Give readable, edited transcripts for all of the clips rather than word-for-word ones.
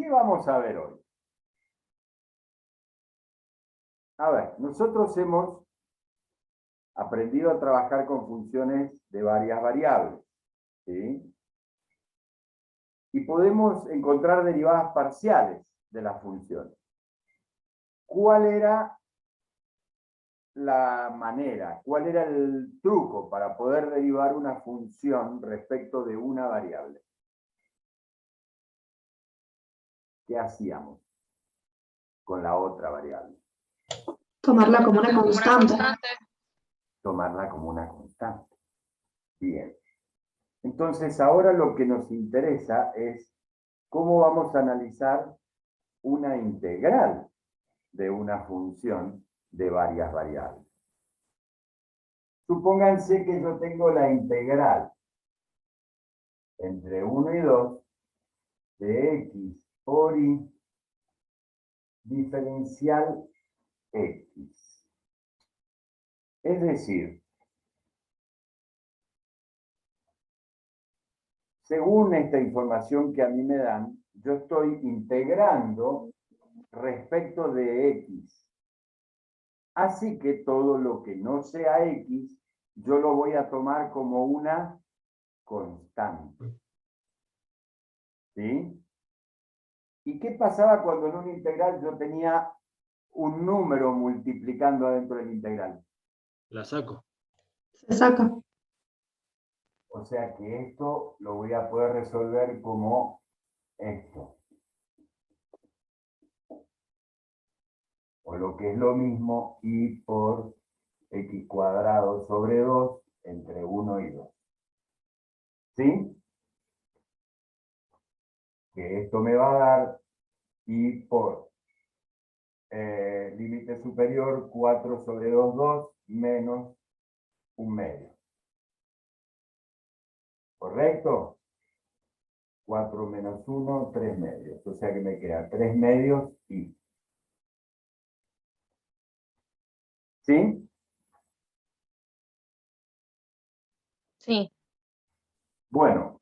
¿Qué vamos a ver hoy? A ver, nosotros hemos aprendido a trabajar con funciones de varias variables, ¿sí? Y podemos encontrar derivadas parciales de las funciones. ¿Cuál era la manera, cuál era el truco para poder derivar una función respecto de una variable? ¿Qué hacíamos con la otra variable? Tomarla como una constante. Tomarla como una constante. Bien. Entonces, ahora lo que nos interesa es cómo vamos a analizar una integral de una función de varias variables. Supónganse que yo tengo la integral entre 1 y 2 de x por y diferencial x. Es decir, según esta información que a mí me dan, yo estoy integrando respecto de x. Así que todo lo que no sea x, yo lo voy a tomar como una constante. ¿Sí? ¿Y qué pasaba cuando en una integral yo tenía un número multiplicando adentro de la integral? La saco. Se saca. O sea que esto lo voy a poder resolver como esto. O lo que es lo mismo, y por x cuadrado sobre 2 entre 1 y 2. ¿Sí? Que esto me va a dar y por límite superior 4 sobre 2, 2 menos 1/2. ¿Correcto? 4 menos 1, 3/2. O sea que me queda 3/2 y. ¿Sí? Sí. Bueno.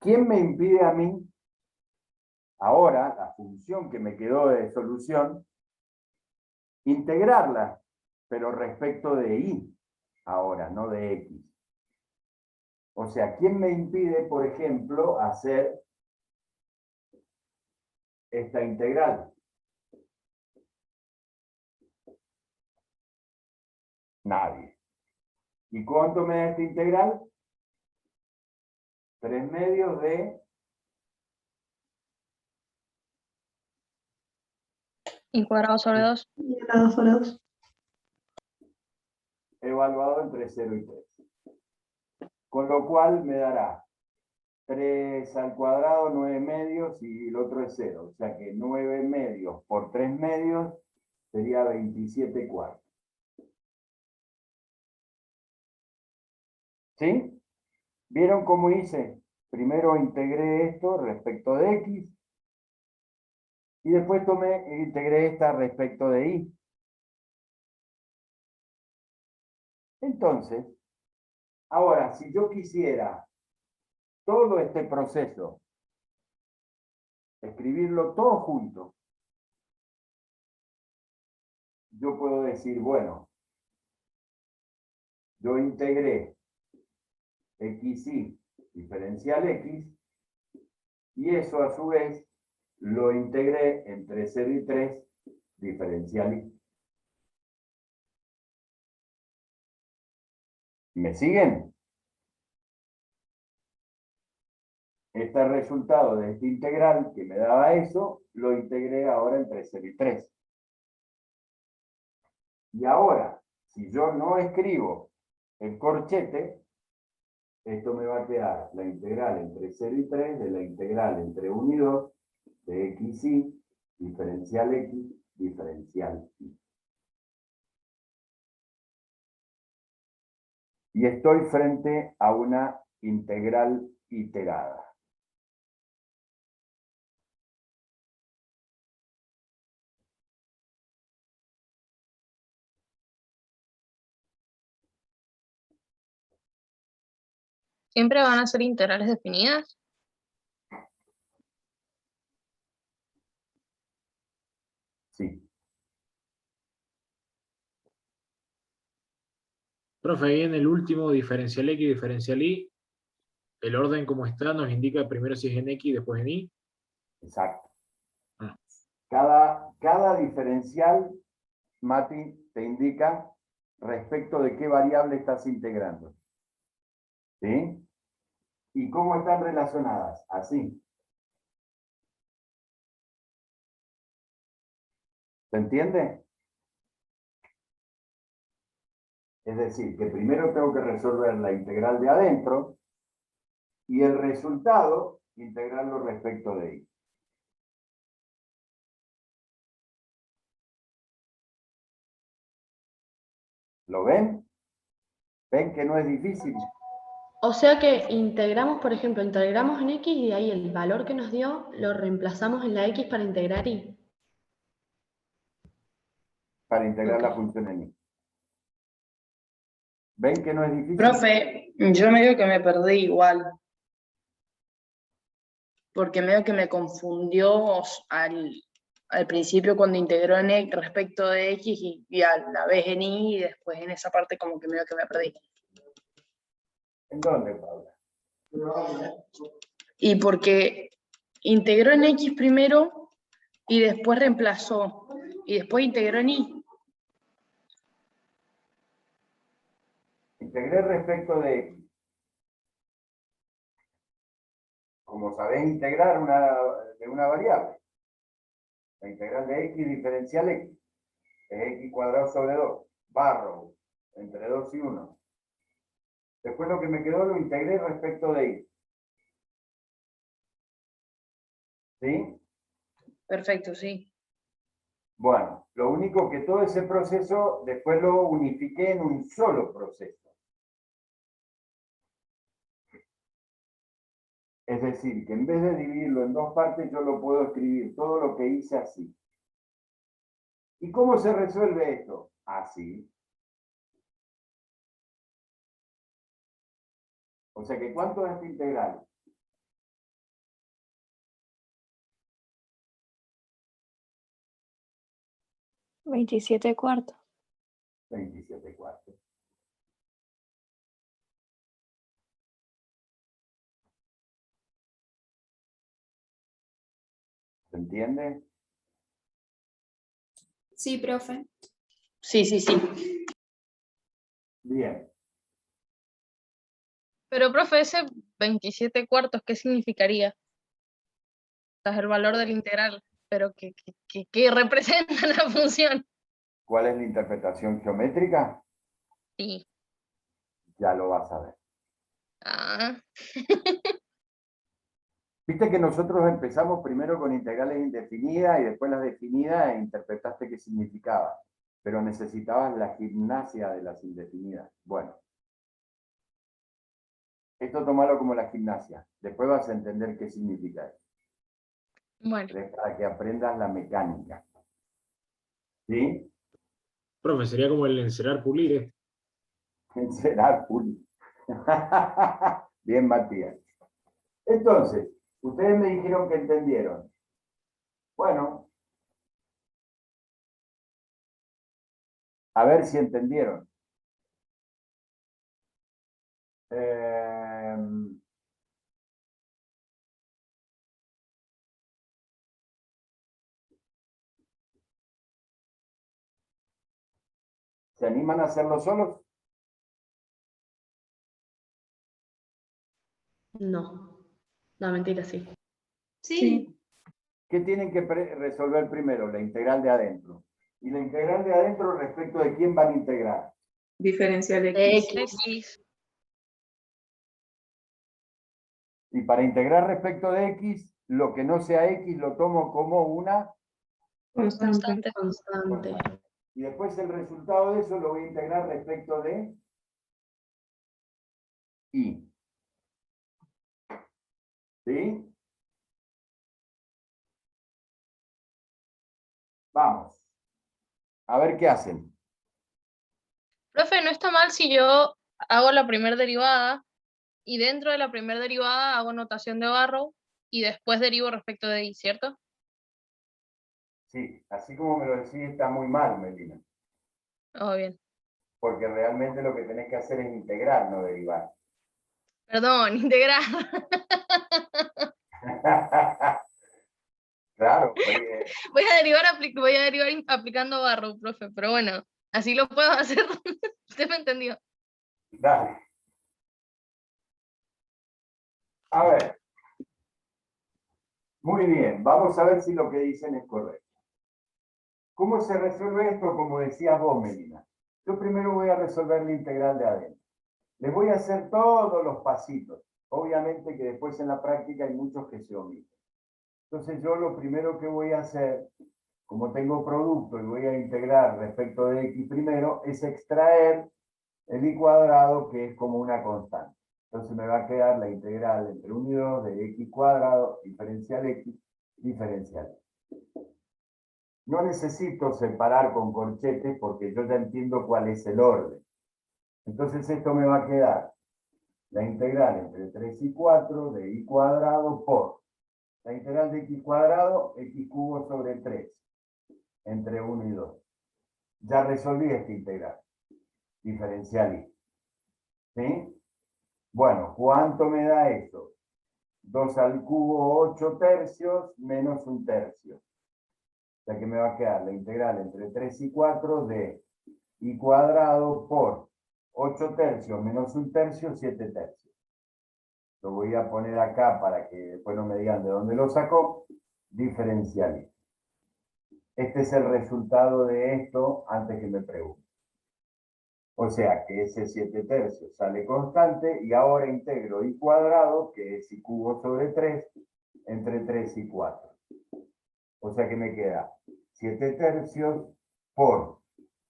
¿Quién me impide a mí, ahora, la función que me quedó de solución, integrarla, pero respecto de y, ahora, no de x? O sea, ¿quién me impide, por ejemplo, hacer esta integral? Nadie. ¿Y cuánto me da esta integral? 3/2 de Y cuadrado sobre 2. Y a la 2 sobre 2. evaluado entre 0 y 3. Con lo cual me dará 3 al cuadrado, 9/2, y el otro es 0. O sea que 9/2 por 3/2 sería 27/4. ¿Sí? ¿Vieron cómo hice? Primero integré esto respecto de x, y después integré esta respecto de y. Entonces, ahora, si yo quisiera todo este proceso, escribirlo todo junto, yo puedo decir, bueno, yo integré xy diferencial x, y eso a su vez lo integré entre 0 y 3 diferencial y. ¿Me siguen? Este resultado de esta integral que me daba eso, lo integré ahora entre 0 y 3. Y ahora, si yo no escribo el corchete, esto me va a quedar la integral entre 0 y 3 de la integral entre 1 y 2 de xy diferencial x diferencial y. Y estoy frente a una integral iterada. ¿Siempre van a ser integrales definidas? Sí. Profe, ahí en el último, diferencial X y diferencial Y, el orden como está nos indica primero si es en X y después en Y. Exacto. Ah. Cada diferencial, Mati, te indica respecto de qué variable estás integrando. ¿Sí? ¿Y cómo están relacionadas? Así. ¿Se entiende? Es decir, que primero tengo que resolver la integral de adentro y el resultado integrarlo respecto de y. ¿Lo ven? ¿Ven que no es difícil? O sea que integramos, por ejemplo, integramos en X y de ahí el valor que nos dio lo reemplazamos en la X para integrar Y. Para integrar la Ok. función en y. ¿Ven que no es difícil? Profe, yo medio que me perdí igual, porque medio que me confundió al principio cuando integró en X respecto de X y a la vez en Y y después en esa parte como que medio que me perdí. ¿En dónde, Paula? Y porque integró en X primero y después reemplazó y después integró en Y. Integré respecto de x. Como sabés integrar de una variable. La integral de x diferencial x es x cuadrado sobre 2. Barro entre 2 y 1. Después lo que me quedó lo integré respecto de y. ¿Sí? Perfecto, sí. Bueno, lo único que todo ese proceso después lo unifiqué en un solo proceso. Es decir, que en vez de dividirlo en dos partes, yo lo puedo escribir todo lo que hice así. ¿Y cómo se resuelve esto? Así. O sea que ¿cuánto es esta integral? ¿27 cuartos? 27 cuartos. ¿Se entiende? Sí, profe. Sí, sí, sí. Bien. Pero, profe, ese 27 cuartos, ¿qué significaría? O sea, es el valor del integral, pero ¿qué representa la función? ¿Cuál es la interpretación geométrica? Sí. Ya lo vas a ver. Ah, Viste que nosotros empezamos primero con integrales indefinidas y después las definidas e interpretaste qué significaba. Pero necesitabas la gimnasia de las indefinidas. Bueno. Esto tomalo como la gimnasia. Después vas a entender qué significa eso. bueno. Es para que aprendas la mecánica. ¿Sí? Profe, sería como el encerar pulir, ¿eh? Será cool. Bien, Matías. Entonces, ustedes me dijeron que entendieron. Bueno, a ver si entendieron. ¿Se animan a hacerlo solos? No. No, mentira, sí. Sí. ¿Qué tienen que resolver primero? La integral de adentro. ¿Y la integral de adentro respecto de quién van a integrar? Diferencial X. X. Y para integrar respecto de x, lo que no sea x lo tomo como una Constante. Constante. constante. Y después el resultado de eso lo voy a integrar respecto de y. ¿Sí? Vamos. A ver qué hacen. Profe, no está mal si yo hago la primera derivada y dentro de la primera derivada hago notación de barro y después derivo respecto de y, ¿cierto? Sí, así como me lo decís está muy mal, Melina. Oh, bien. Porque realmente lo que tenés que hacer es integrar, no derivar. Perdón, integrar. Claro, Voy a derivar aplicando barro, profe, pero bueno, así lo puedo hacer. Usted me entendió. dale. A ver. Muy bien, vamos a ver si lo que dicen es correcto. ¿Cómo se resuelve esto? Como decías vos, Melina. Yo primero voy a resolver la integral de adentro. Les voy a hacer todos los pasitos. Obviamente que después en la práctica hay muchos que se omiten. Entonces yo lo primero que voy a hacer, como tengo producto y voy a integrar respecto de x primero, es extraer el y cuadrado, que es como una constante. Entonces me va a quedar la integral entre 1 y 2 de x cuadrado, diferencial x, diferencial. No necesito separar con corchetes porque yo ya entiendo cuál es el orden. Entonces esto me va a quedar la integral entre 3 y 4 de y cuadrado por la integral de x cuadrado, x cubo sobre 3, entre 1 y 2. Ya resolví esta integral, diferencial y. ¿Sí? Bueno, ¿cuánto me da esto? 2 al cubo, 8 tercios, menos 1 tercio. O sea que me va a quedar la integral entre 3 y 4 de y cuadrado por 8 tercios menos 1 tercio, 7 tercios. Lo voy a poner acá para que después no me digan de dónde lo sacó. Diferencial. Este es el resultado de esto antes que me pregunten. O sea que ese 7 tercios sale constante y ahora integro y cuadrado, que es y cubo sobre 3, entre 3 y 4. O sea que me queda 7 tercios por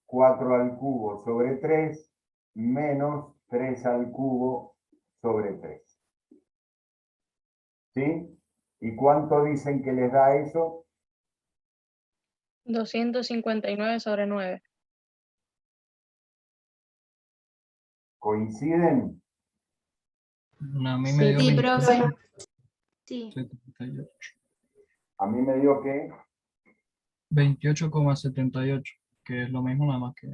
4 al cubo sobre 3 menos 3 al cubo sobre 3. ¿Sí? ¿Y cuánto dicen que les da eso? 259 sobre 9. ¿Coinciden? A mí me dio Sí, profe. 28, Sí. 78. A mí me dio que 28,78, que es lo mismo nada más que...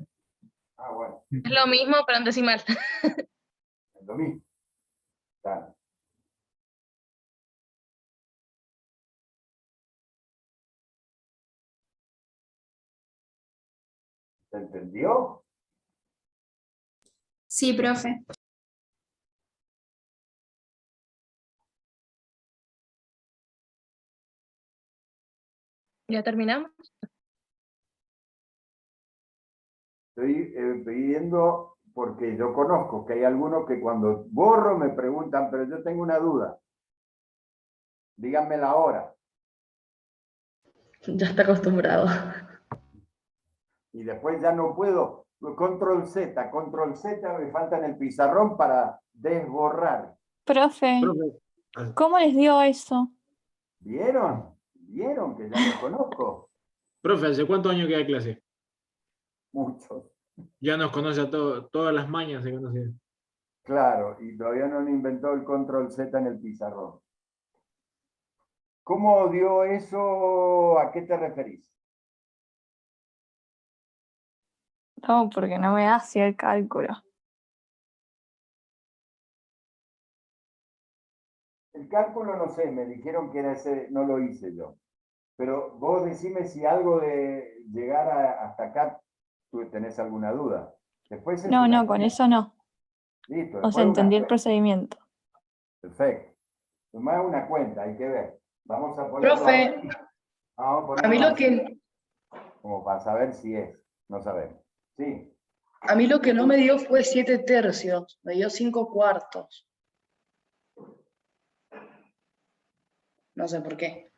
bueno, Es lo mismo, pero en decimal. es lo mismo. Claro. ¿Se entendió? Sí, profe. ¿Ya terminamos? Estoy pidiendo, porque yo conozco que hay algunos que cuando borro me preguntan, pero yo tengo una duda. Díganmela ahora. Ya está acostumbrado. Y después ya no puedo. Control Z me falta en el pizarrón para desborrar. Profe, Profe, ¿cómo les dio eso? ¿Vieron? ¿Vieron que ya los conozco? profe, ¿hace cuántos años que da clase? Muchos. Ya nos conoce a todas las mañas se conoce. Claro, y todavía no han inventado el control Z en el pizarrón. ¿Cómo dio eso? ¿A qué te referís? No, porque no me hacía el cálculo. El cálculo no sé, me dijeron que era ese, no lo hice yo. Pero vos decime si algo de llegar hasta acá tú tenés alguna duda. Después es No, una con cuenta. eso no. Listo, O después sea, una entendí el cuenta. procedimiento. Perfecto. Tomás una cuenta, hay que ver. Vamos a ponerlo Profe, vamos a a mí ponerlo lo así, que, como para saber si es. No sabemos. Sí. a mí lo que no me dio fue 7 tercios, me dio 5 cuartos. No sé por qué.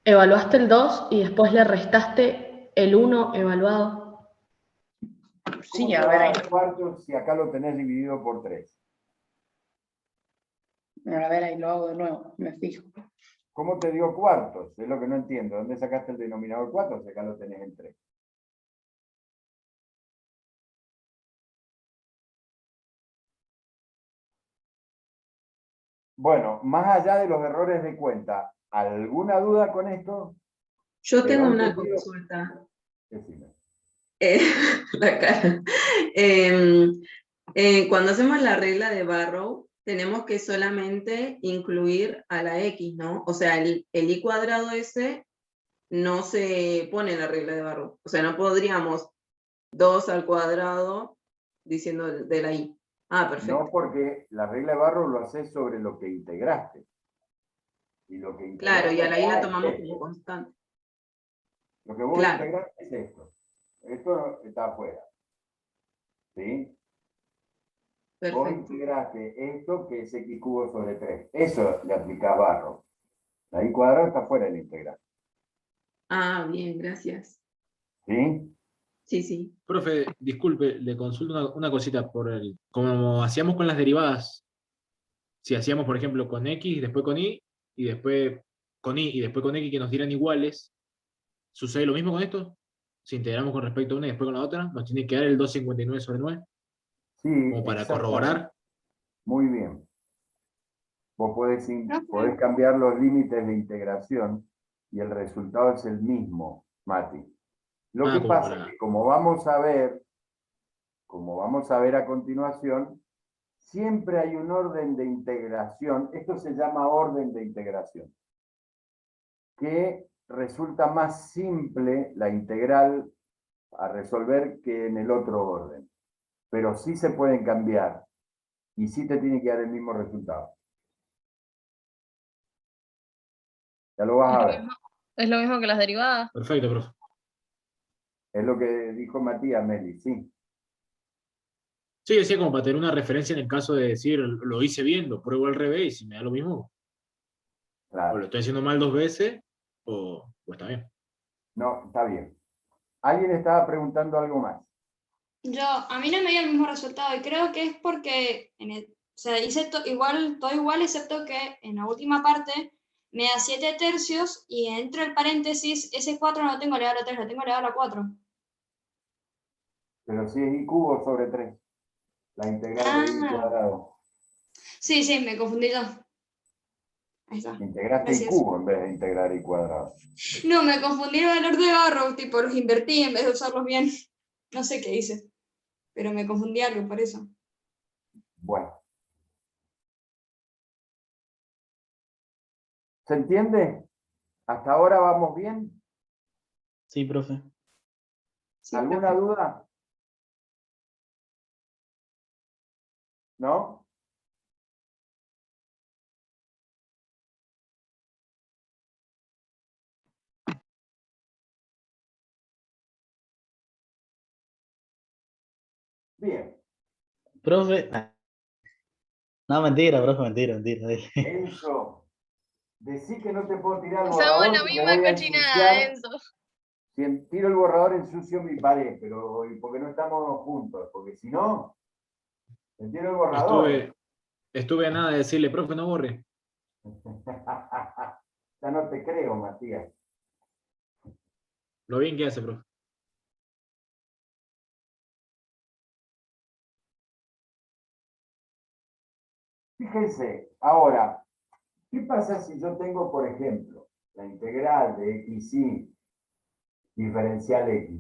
Evaluaste el 2 y después le restaste el 1 evaluado. ¿Cómo Sí, te a va ver, a ahí, dar cuartos si acá lo tenés dividido por 3? a ver, ahí lo hago de nuevo, me fijo. ¿Cómo te dio cuartos? Es lo que no entiendo. ¿Dónde sacaste el denominador 4 si acá lo tenés en 3? Bueno, más allá de los errores de cuenta, ¿alguna duda con esto? Yo Pero tengo he una entendido- consulta. Decime. Eh, la cara. Cuando hacemos la regla de Barrow, tenemos que solamente incluir a la X, ¿no? O sea, el I cuadrado ese no se pone en la regla de Barrow. O sea, no podríamos 2 al cuadrado diciendo de la I. Ah, perfecto. No, porque la regla de Barrow lo haces sobre lo que integraste. Y lo que Claro, y a la I la acá es tomamos esto. como constante. Lo que vos Claro. integraste es esto. Esto está afuera. ¿Sí? Vos Perfecto. integraste esto que es x cubo sobre 3. Eso le aplica a Barrow. La i cuadrada está fuera del integral. Ah, bien, gracias. ¿Sí? Sí, sí. Profe, disculpe, le consulto una cosita como hacíamos con las derivadas. Si hacíamos, por ejemplo, con X, después con Y, y después con Y, y después con X que nos dieran iguales, ¿sucede lo mismo con esto? Si integramos con respecto a una y después con la otra, nos tiene que dar el 259 sobre 9, Sí, como para exactamente. corroborar. Muy bien. Vos podés Profe. cambiar los límites de integración y el resultado es el mismo, Mati. Lo que Como pasa para... es que como vamos a ver a continuación, siempre hay un orden de integración, esto se llama orden de integración, que resulta más simple la integral a resolver que en el otro orden. Pero sí se pueden cambiar y sí te tiene que dar el mismo resultado. Ya lo vas a ver. Es lo mismo que las derivadas. Perfecto, profe. Es lo que dijo Matías Meli, sí. Sí, decía como para tener una referencia en el caso de decir, lo hice bien, lo pruebo al revés, y si me da lo mismo, o lo Claro. estoy haciendo mal 2 veces, o está bien. No, está bien. ¿Alguien estaba preguntando algo más? A mí no me dio el mismo resultado y creo que es porque o sea, hice todo igual, excepto que en la última parte me da 7 tercios y dentro del paréntesis ese 4 no lo tengo elevado a 3, lo tengo elevado a 4. Pero si es i cubo sobre 3, la integral de i cuadrado. Sí, me confundí yo. Ahí está. Integraste i Gracias. cubo en vez de integrar i cuadrado. No, me confundí el valor de Barrow, tipo los invertí en vez de usarlos bien. No sé qué hice, pero me confundí algo por eso. Bueno. ¿Se entiende? ¿Hasta ahora vamos bien? Sí, profe. Sí, ¿Alguna profe. duda? ¿No? Bien. Profe. No, mentira, profe, mentira, mentira. Enzo, decí que no te puedo tirar el Usamos borrador la porque misma voy a cochinada, ensuciar. Enzo. Si tiro el borrador ensucio mi pared, pero porque no estamos juntos, porque si no, te tiro el borrador. Estuve a nada de decirle, profe, no borre. Ya no te creo, Matías. Lo bien que hace, profe. Fíjense, ahora, ¿qué pasa si yo tengo, por ejemplo, la integral de xy diferencial x?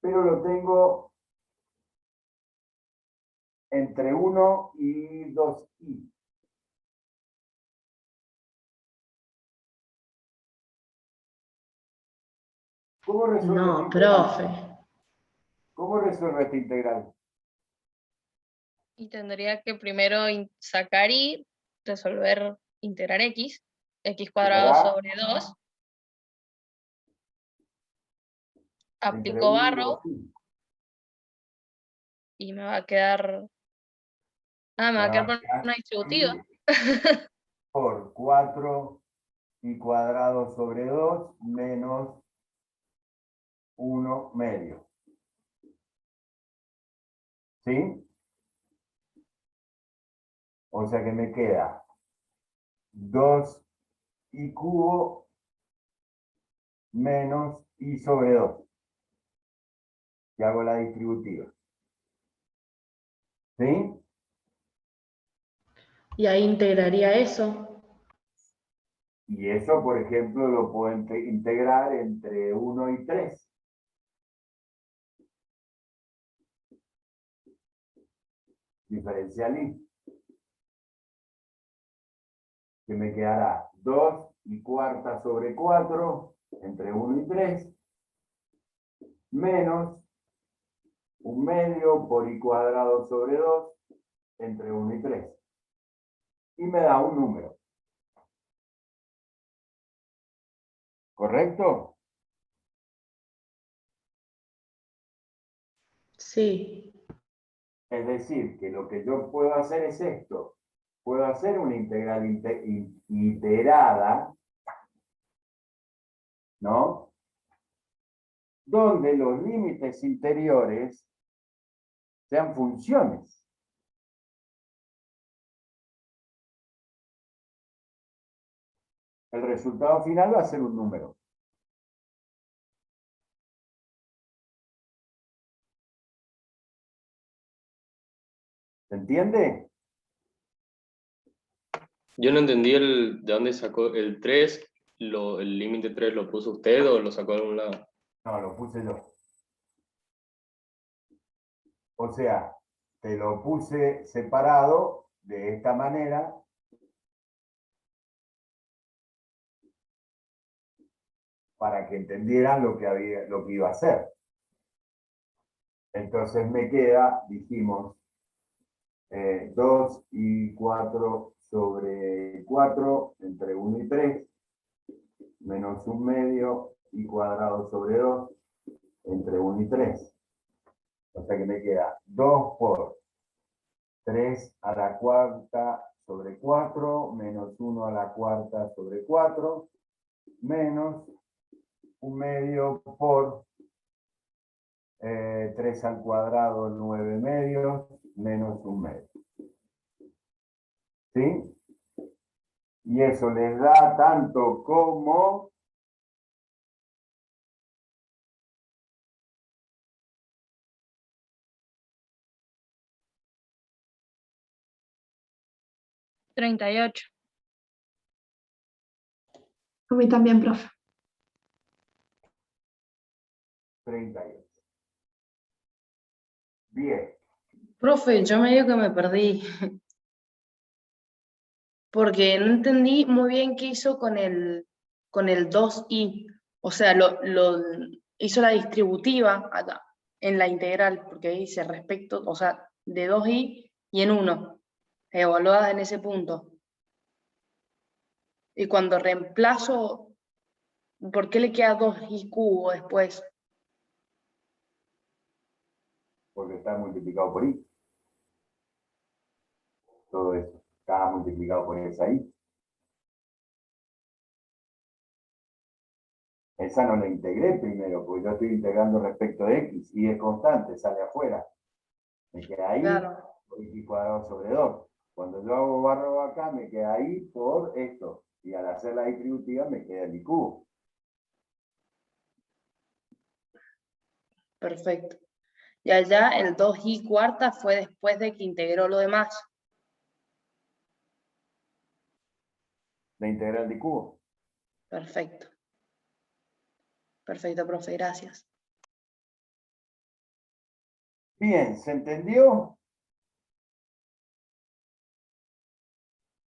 Pero lo tengo entre 1 y 2i. ¿Cómo resuelve esta No, integral? profe. ¿Cómo resuelve esta integral? Y tendría que primero sacar y resolver integrar x cuadrado Quedará sobre 2. entre Aplico 1 y Barrow 2i. y me va a quedar... me va a quedar por una distributiva. I por 4i cuadrado sobre 2 menos 1 medio. ¿Sí? O sea que me queda 2i cubo menos i sobre 2. Y hago la distributiva. ¿Sí? Y ahí integraría eso. Y eso, por ejemplo, lo puedo integrar entre 1 y 3. Diferencial y. Que me quedará 2 sobre 4 entre 1 y 3, menos 1/2 por I² sobre 2 entre 1 y 3. Y me da un número. ¿Correcto? Sí. Es decir, que lo que yo puedo hacer es esto. Puedo hacer una integral iterada, ¿no? Donde los límites interiores sean funciones. El resultado final va a ser un número. ¿Se entiende? Yo no entendí de dónde sacó el 3, el límite 3 lo puso usted o lo sacó de algún lado. No, lo puse yo. O sea, te lo puse separado de esta manera. Para que entendieran lo que iba a hacer. Entonces me queda, dijimos, 2 y 4 sobre 4 entre 1 y 3, menos 1/2 I² sobre 2 entre 1 y 3. O sea que me queda 2 por 3 a la cuarta sobre 4, menos 1 a la cuarta sobre 4, menos 1/2 por 3 al cuadrado, 9/2, menos 1/2. ¿Sí? Y eso les da tanto como 38. A mí también, profe. 38. Bien. Profe, yo medio que me perdí. Porque no entendí muy bien qué hizo con el 2i. O sea, hizo la distributiva acá, en la integral, porque ahí dice respecto, o sea, de 2i y en 1, evaluadas en ese punto. Y cuando reemplazo, ¿por qué le queda 2i cubo después? Porque está multiplicado por i. Todo eso está multiplicado por esa i. Esa no la integré primero, porque yo estoy integrando respecto de x. Y es constante, sale afuera. Me queda ahí Claro. por I² sobre 2. Cuando yo hago barro acá, me queda ahí por esto. Y al hacer la distributiva, me queda el i cubo. Perfecto. Y allá el 2i² fue después de que integró lo demás. La integral de i cubo. Perfecto. Perfecto, profe, gracias. Bien, ¿se entendió?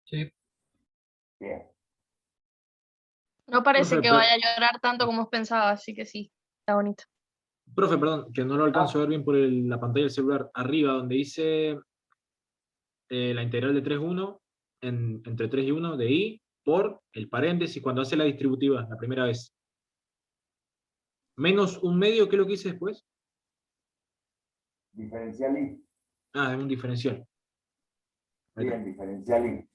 Sí. Bien. No parece Profe, que vaya a llorar tanto como pensaba, así que sí, está bonito. profe, perdón, que no lo alcanzo a ver bien por la pantalla del celular. Arriba, donde dice la integral de 3,1 entre 3 y 1 de i por el paréntesis cuando hace la distributiva la primera vez. Menos 1/2, ¿qué es lo que hice después? Diferencial i. Ah, es un diferencial. Ahí está. Bien, diferencial i.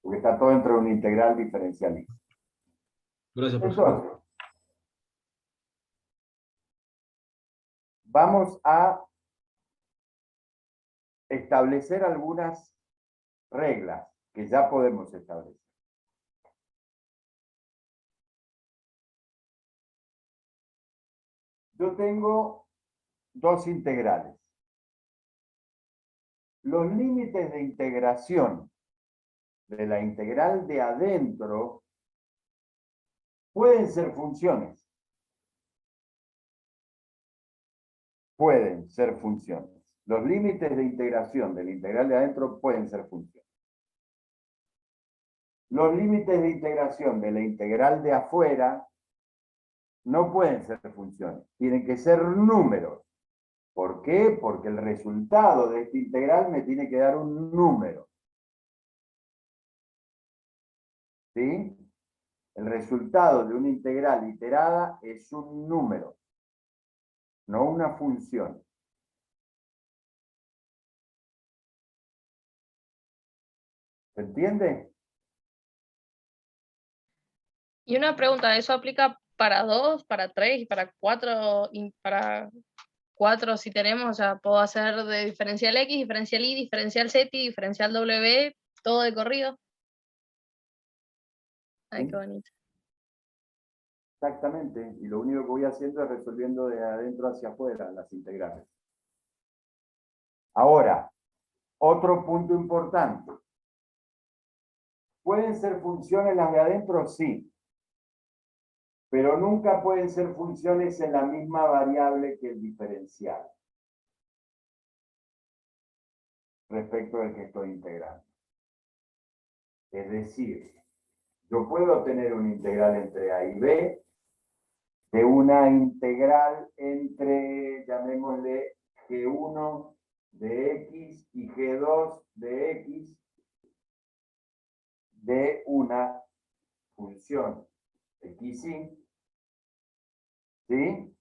Porque está todo dentro de una integral diferencial i. Gracias, profe. Entonces, vamos a establecer algunas reglas que ya podemos establecer. Yo tengo dos integrales. Los límites de integración de la integral de adentro Pueden ser funciones. Pueden ser funciones. Los límites de integración del integral de adentro pueden ser funciones. Los límites de integración de la integral de afuera no pueden ser funciones. Tienen que ser números. ¿Por qué? Porque el resultado de esta integral me tiene que dar un número. ¿Sí? El resultado de una integral iterada es un número, no una función. ¿Se entiende? Y una pregunta, ¿eso aplica para 2, para 3 y para 4? Y para 4 si tenemos, o sea, puedo hacer de diferencial X, diferencial Y, diferencial Z y diferencial W, todo de corrido. Ay, Sí. qué bonito. Exactamente. Y lo único que voy haciendo es resolviendo de adentro hacia afuera las integrales. Ahora, otro punto importante. ¿Pueden ser funciones las de adentro? Sí. Pero nunca pueden ser funciones en la misma variable que el diferencial respecto del que estoy integrando. Es decir, yo puedo tener una integral entre A y B de una integral entre, llamémosle, G1 de X y G2 de X de una función XY. ¿Sí?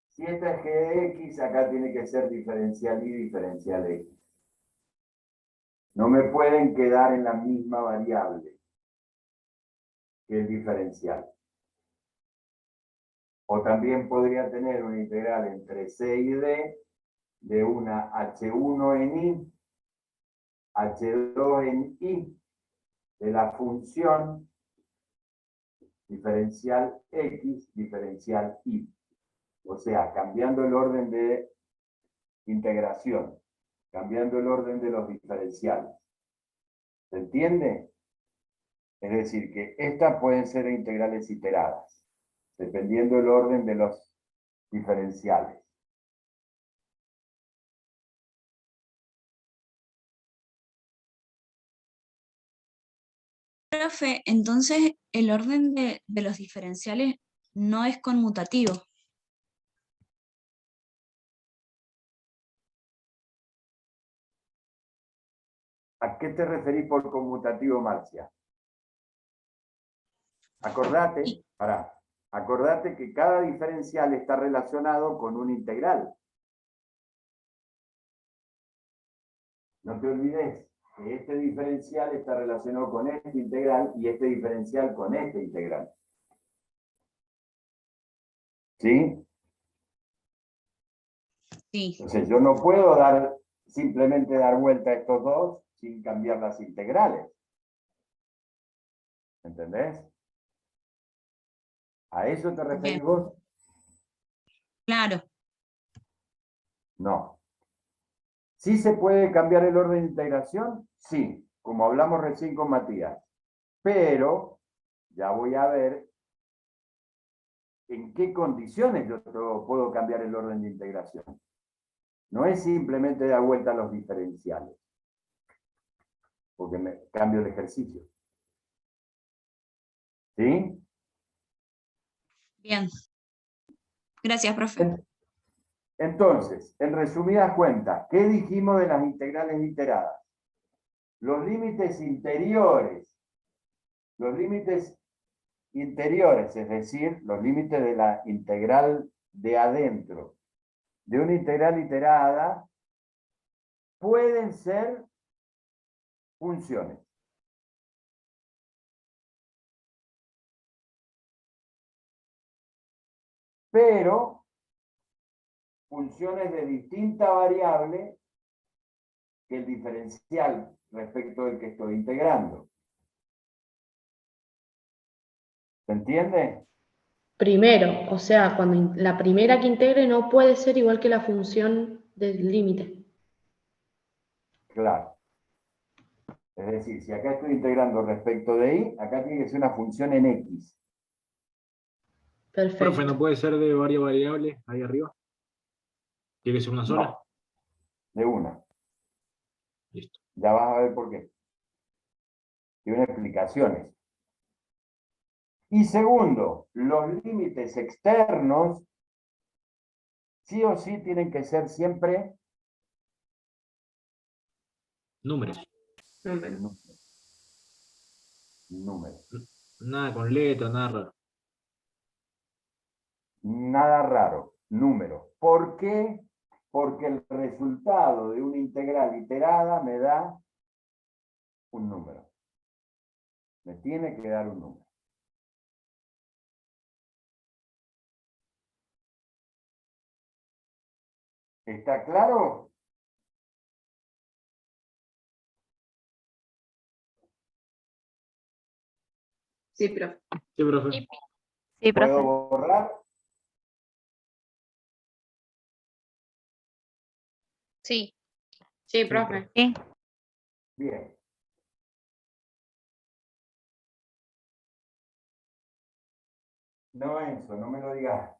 Si esta es G de X, acá tiene que ser diferencial Y, diferencial X. No me pueden quedar en la misma variable que el diferencial. O también podría tener una integral entre C y D de una H1 en Y, H2 en Y, de la función diferencial X, diferencial Y. O sea, cambiando el orden de integración, cambiando el orden de los diferenciales. ¿Se entiende? Es decir, que estas pueden ser integrales iteradas, dependiendo del orden de los diferenciales. Profe, entonces el orden de los diferenciales no es conmutativo. ¿A qué te referís por conmutativo, Marcia? Acordate que cada diferencial está relacionado con un integral. No te olvides que este diferencial está relacionado con este integral y este diferencial con este integral. ¿Sí? Sí. Entonces yo no puedo simplemente dar vuelta a estos dos sin cambiar las integrales. ¿Entendés? ¿A eso te referís vos? Claro. No. ¿Sí se puede cambiar el orden de integración? Sí, como hablamos recién con Matías. Pero ya voy a ver en qué condiciones yo puedo cambiar el orden de integración. No es simplemente dar vuelta a los diferenciales, porque me cambio el ejercicio. ¿Sí? Bien. Gracias, profe. Entonces, en resumidas cuentas, ¿qué dijimos de las integrales iteradas? Los límites interiores, es decir, los límites de la integral de adentro de una integral iterada, pueden ser funciones. Pero funciones de distinta variable que el diferencial respecto del que estoy integrando. ¿Se entiende? Primero, o sea, cuando la primera que integre no puede ser igual que la función del límite. Claro. Es decir, si acá estoy integrando respecto de y, acá tiene que ser una función en x. Perfecto. Profe, ¿no puede ser de varias variables ahí arriba? ¿Tiene que ser una sola? No, de una. Listo. Ya vas a ver por qué. Tiene explicaciones. Y segundo, los límites externos sí o sí tienen que ser siempre Números. Número. números. Nada con letra, nada raro. Nada raro, números. ¿Por qué? Porque el resultado de una integral iterada me da un número. Me tiene que dar un número. ¿Está claro? Sí, profe. Sí, profe. Sí, ¿Puedo profe. borrar? Sí. Sí, profe. Sí. Bien. No, Enzo, no me lo digas.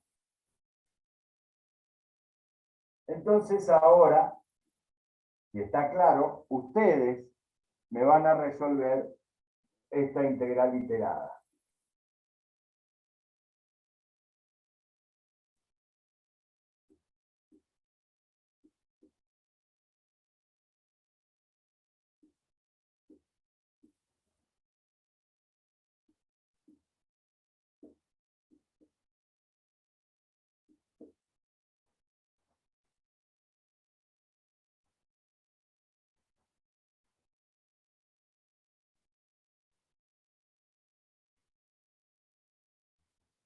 Entonces ahora, si está claro, ustedes me van a resolver esta integral iterada.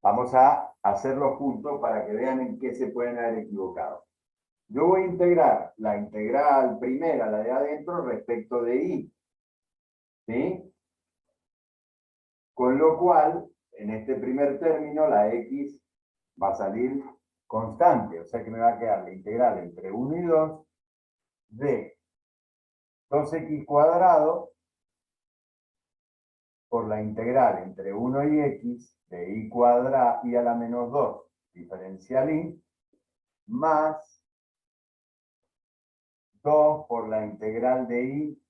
Vamos a hacerlo juntos para que vean en qué se pueden haber equivocado. Yo voy a integrar la integral primera, la de adentro, respecto de y. ¿Sí? Con lo cual, en este primer término, la x va a salir constante. O sea que me va a quedar la integral entre 1 y 2 de 2x cuadrado por la integral entre 1 y x de y cuadrado y a la menos 2 diferencial y más 2 por la integral de y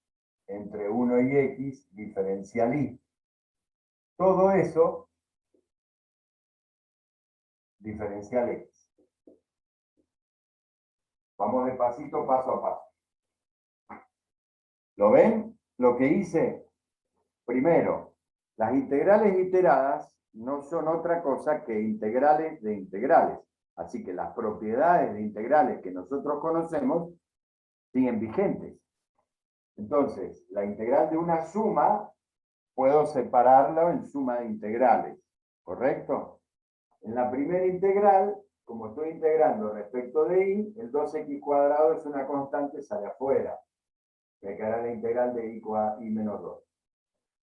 entre 1 y x diferencial y. Todo eso diferencial x. Vamos despacito, paso a paso. ¿Lo ven? Lo que hice. Primero, las integrales iteradas no son otra cosa que integrales de integrales. Así que las propiedades de integrales que nosotros conocemos siguen vigentes. Entonces, la integral de una suma, puedo separarla en suma de integrales, ¿correcto? En la primera integral, como estoy integrando respecto de y, el 2x cuadrado es una constante, sale afuera. Me quedará la integral de y menos 2.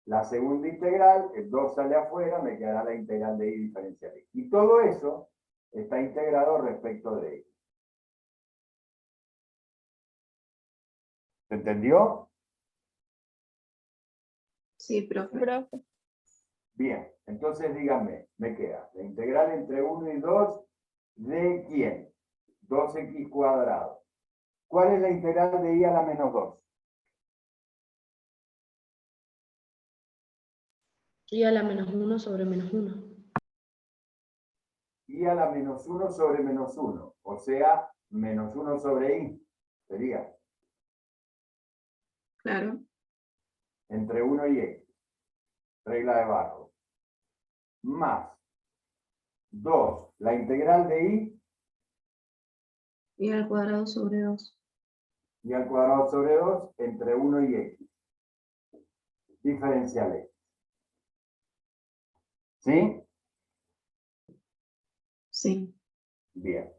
La segunda integral, el 2 sale afuera, me quedará la integral de y diferencial x. Y todo eso está integrado respecto de y. ¿Se entendió? Sí, profe. Profe. Bien, entonces díganme, me queda la integral entre 1 y 2 de ¿quién? 2x cuadrado. ¿Cuál es la integral de y a la menos 2? Y a la menos 1 sobre menos 1. Y a la menos 1 sobre menos 1, o sea, menos 1 sobre y, sería Claro. entre 1 y x, regla de Barrow, más 2, la integral de Y al cuadrado sobre 2. y al cuadrado sobre 2 entre 1 y x, diferencial x. ¿Sí? Sí. Bien.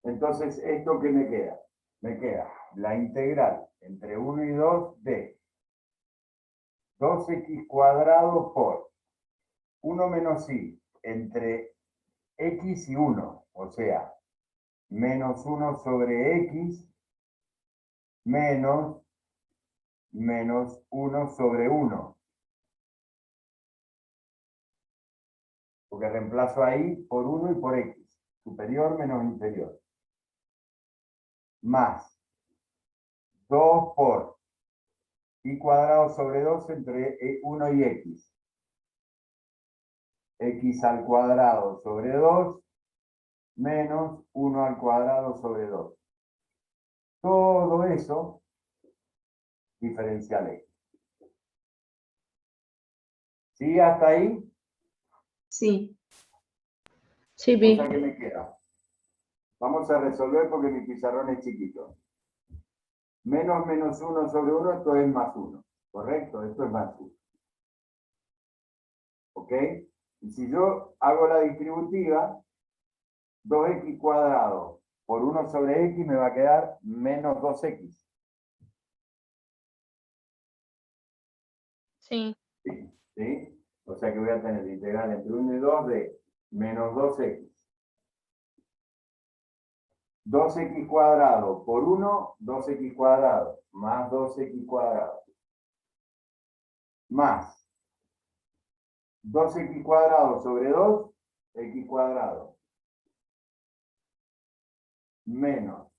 Entonces, ¿esto qué me queda? Me queda la integral entre 1 y 2 de 2x cuadrado por 1 menos y entre x y 1, o sea, menos 1 sobre x menos menos 1 sobre 1. Porque reemplazo ahí por 1 y por x. Superior menos inferior. Más 2 por y cuadrado sobre 2 entre 1 y x. X al cuadrado sobre 2 menos 1 al cuadrado sobre 2. Todo eso diferencial x. ¿Sí hasta ahí? Sí. Sí, Pi. Cosa que me queda. Vamos a resolver porque mi pizarrón es chiquito. Menos 1 sobre 1, esto es más 1. ¿Correcto? Esto es más 1. ¿Ok? Y si yo hago la distributiva, 2x cuadrado por 1 sobre x me va a quedar menos 2x. Sí. ¿Sí? O sea que voy a tener integral entre 1 y 2 de menos 2x. 2x cuadrado por 1, 2x cuadrado, más 2x cuadrado. Más 2x cuadrado sobre 2, x cuadrado. Menos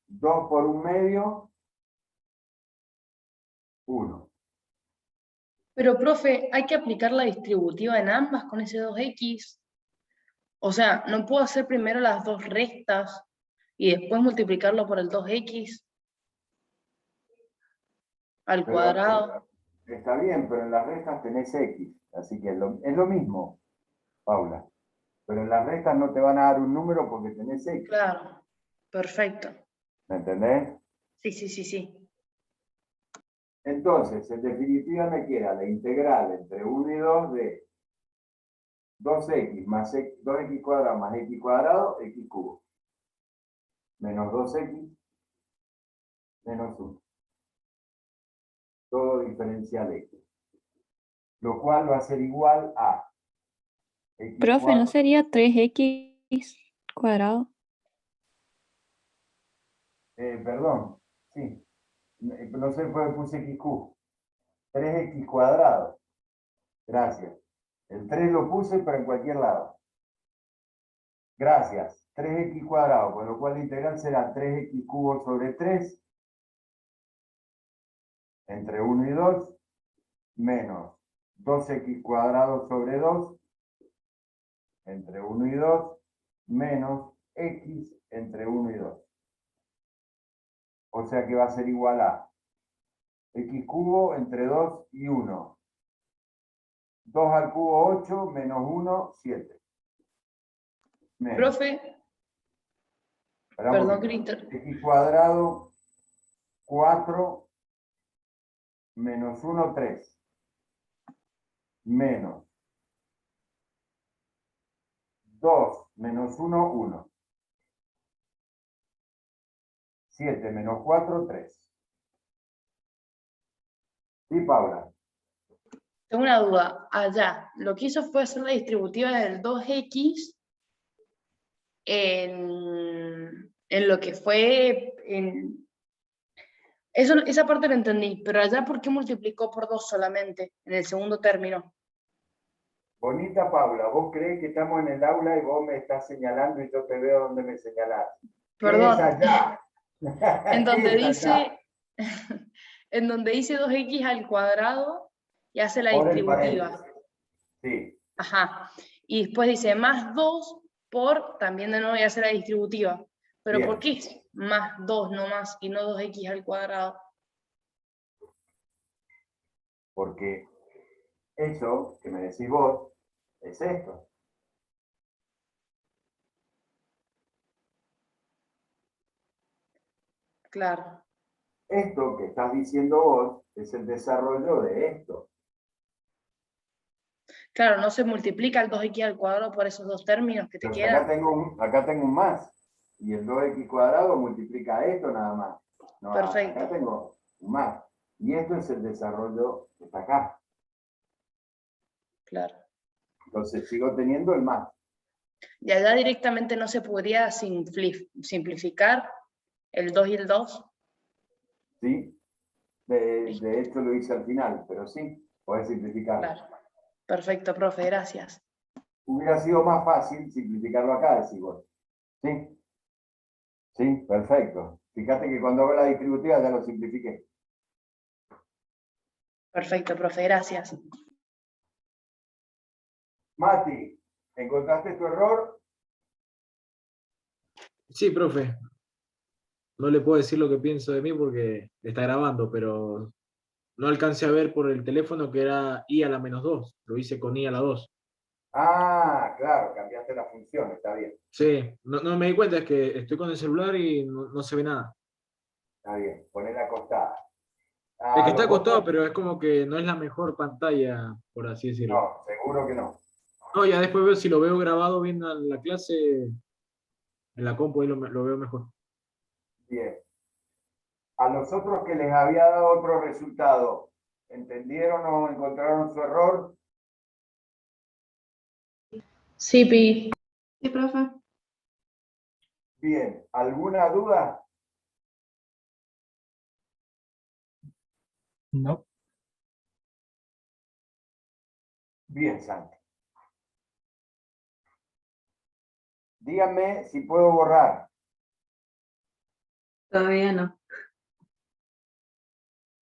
2 por 1 medio, 1. Pero, profe, hay que aplicar la distributiva en ambas con ese 2x. O sea, no puedo hacer primero las dos restas y después multiplicarlo por el 2x al Pero, cuadrado. está bien, pero en las restas tenés x. Así que es lo mismo, Paula. Pero en las restas no te van a dar un número porque tenés x. Claro, perfecto. ¿Me entendés? Sí, sí, sí, sí. Entonces, en definitiva me queda la integral entre 1 y 2 de 2x más 2x cuadrado más x cuadrado, x cubo. Menos 2x menos 1. Todo diferencial x. Lo cual va a ser igual a x Profe, ¿no cuadrado. sería 3x cuadrado? Perdón, sí. No sé por qué puse x cubo. 3x cuadrado. Gracias. El 3 lo puse, pero en cualquier lado. Gracias. 3x cuadrado, con lo cual la integral será 3x cubo sobre 3 entre 1 y 2 menos 2x cuadrado sobre 2 entre 1 y 2 menos x entre 1 y 2. O sea que va a ser igual a x cubo entre 2 y 1. 2 al cubo 8 menos 1, 7. Menos. Profe, perdón, Cristian. X cuadrado 4 menos 1, 3. Menos 2 menos 1, 1. 7 menos 4, 3. ¿Sí, Paula? Tengo una duda. Allá, lo que hizo fue hacer la distributiva del 2x en lo que fue... esa parte la entendí, pero allá, ¿por qué multiplicó por 2 solamente en el segundo término? Bonita Paula, vos creés que estamos en el aula y vos me estás señalando y yo te veo donde me señalás. Perdón. ¿Qué es allá? En donde ¿Qué es allá? dice, en donde dice 2x al cuadrado y hace la Por el distributiva. paréntesis. Sí, Ajá. Y después dice más 2 por, también de nuevo y hace la distributiva. Pero bien. ¿por qué es más 2 nomás y no 2x al cuadrado? Porque eso que me decís vos es esto. Claro. Esto que estás diciendo vos es el desarrollo de esto. Claro, no se multiplica el 2x al cuadrado por esos dos términos que te Entonces acá quedan. tengo un más. Y el 2x cuadrado multiplica esto nada más. No, Perfecto. acá tengo un más. Y esto es el desarrollo que está acá. Claro. Entonces sigo teniendo el más. Y allá directamente no se podría simplificar el 2 y el 2. ¿Sí? De hecho lo hice al final, pero sí, podés simplificarlo. Claro. Perfecto, profe, gracias. Hubiera sido más fácil simplificarlo acá, decís vos. ¿Sí? Sí, perfecto. Fíjate que cuando hago la distributiva ya lo simplifiqué. Perfecto, profe, gracias. Mati, ¿encontraste tu error? Sí, profe. No le puedo decir lo que pienso de mí porque está grabando, pero no alcancé a ver por el teléfono que era I a la -2. Lo hice con I a la 2. Ah, claro, cambiaste la función, está bien. Sí, no me di cuenta, es que estoy con el celular y no se ve nada. Está bien, ponela acostada. Es que A está los acostado, otros, pero es como que no es la mejor pantalla, por así decirlo. no, seguro que no. No, ya después veo si lo veo grabado bien en la clase, en la compu, ahí lo veo mejor. Bien. A los otros que les había dado otro resultado, ¿entendieron o encontraron su error? Sí, Pi. Sí, profe. Bien, ¿alguna duda? No. Bien, Santi. Díganme si puedo borrar. Todavía no.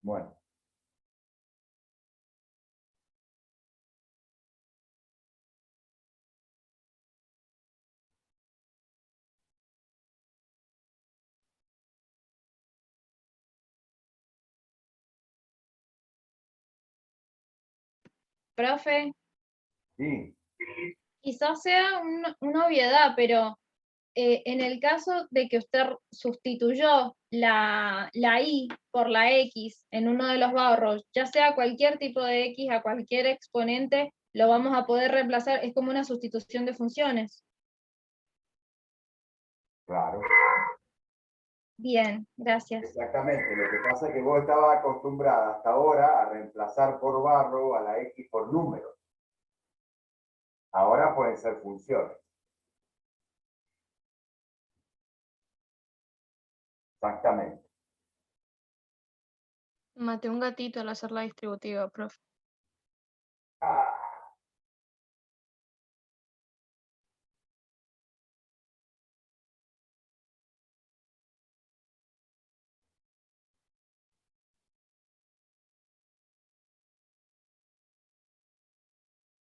Bueno. Profe, Sí. quizás sea una obviedad, pero en el caso de que usted sustituyó la I por la X en uno de los barros, ya sea cualquier tipo de X a cualquier exponente, lo vamos a poder reemplazar, es como una sustitución de funciones. Claro. Bien, gracias. Exactamente. Lo que pasa es que vos estabas acostumbrada hasta ahora a reemplazar por barro a la X por número. Ahora pueden ser funciones. Exactamente. Maté un gatito al hacer la distributiva, profe. Ah,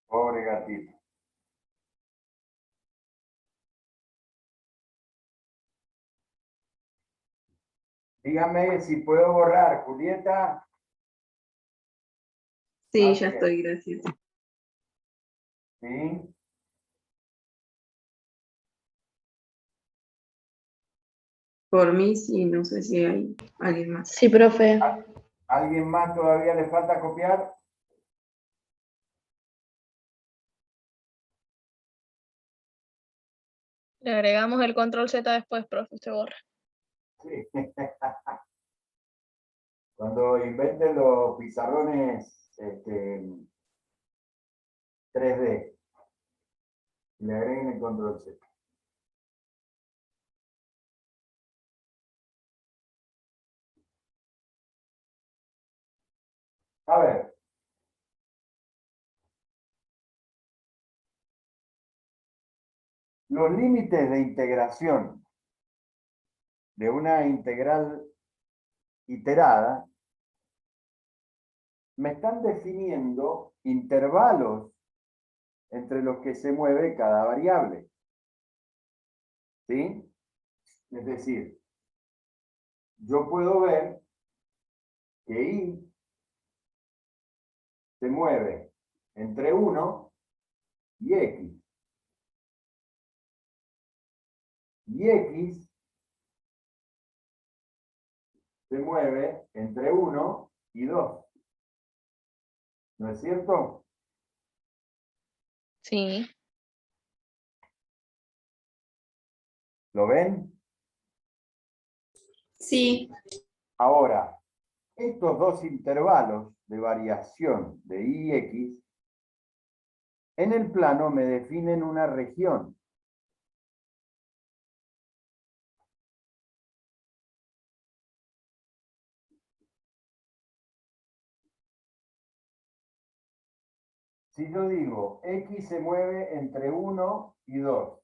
pobre gatito. Dígame si puedo borrar, Julieta. Sí, Así ya es. estoy, gracias. ¿Sí? Por mí sí, no sé si hay alguien más. Sí, profe. ¿Alguien más todavía le falta copiar? Le agregamos el control Z después, profe, usted borra. Sí. Cuando inventen los pizarrones 3D, le agreguen el control Z. A ver. Los límites de integración de una integral iterada me están definiendo intervalos entre los que se mueve cada variable. ¿Sí? Es decir, yo puedo ver que y se mueve entre 1 y x. Y x se mueve entre 1 y 2. ¿No es cierto? Sí. ¿Lo ven? Sí. Ahora, estos dos intervalos de variación de y y x en el plano me definen una región. Si yo digo x se mueve entre 1 y 2,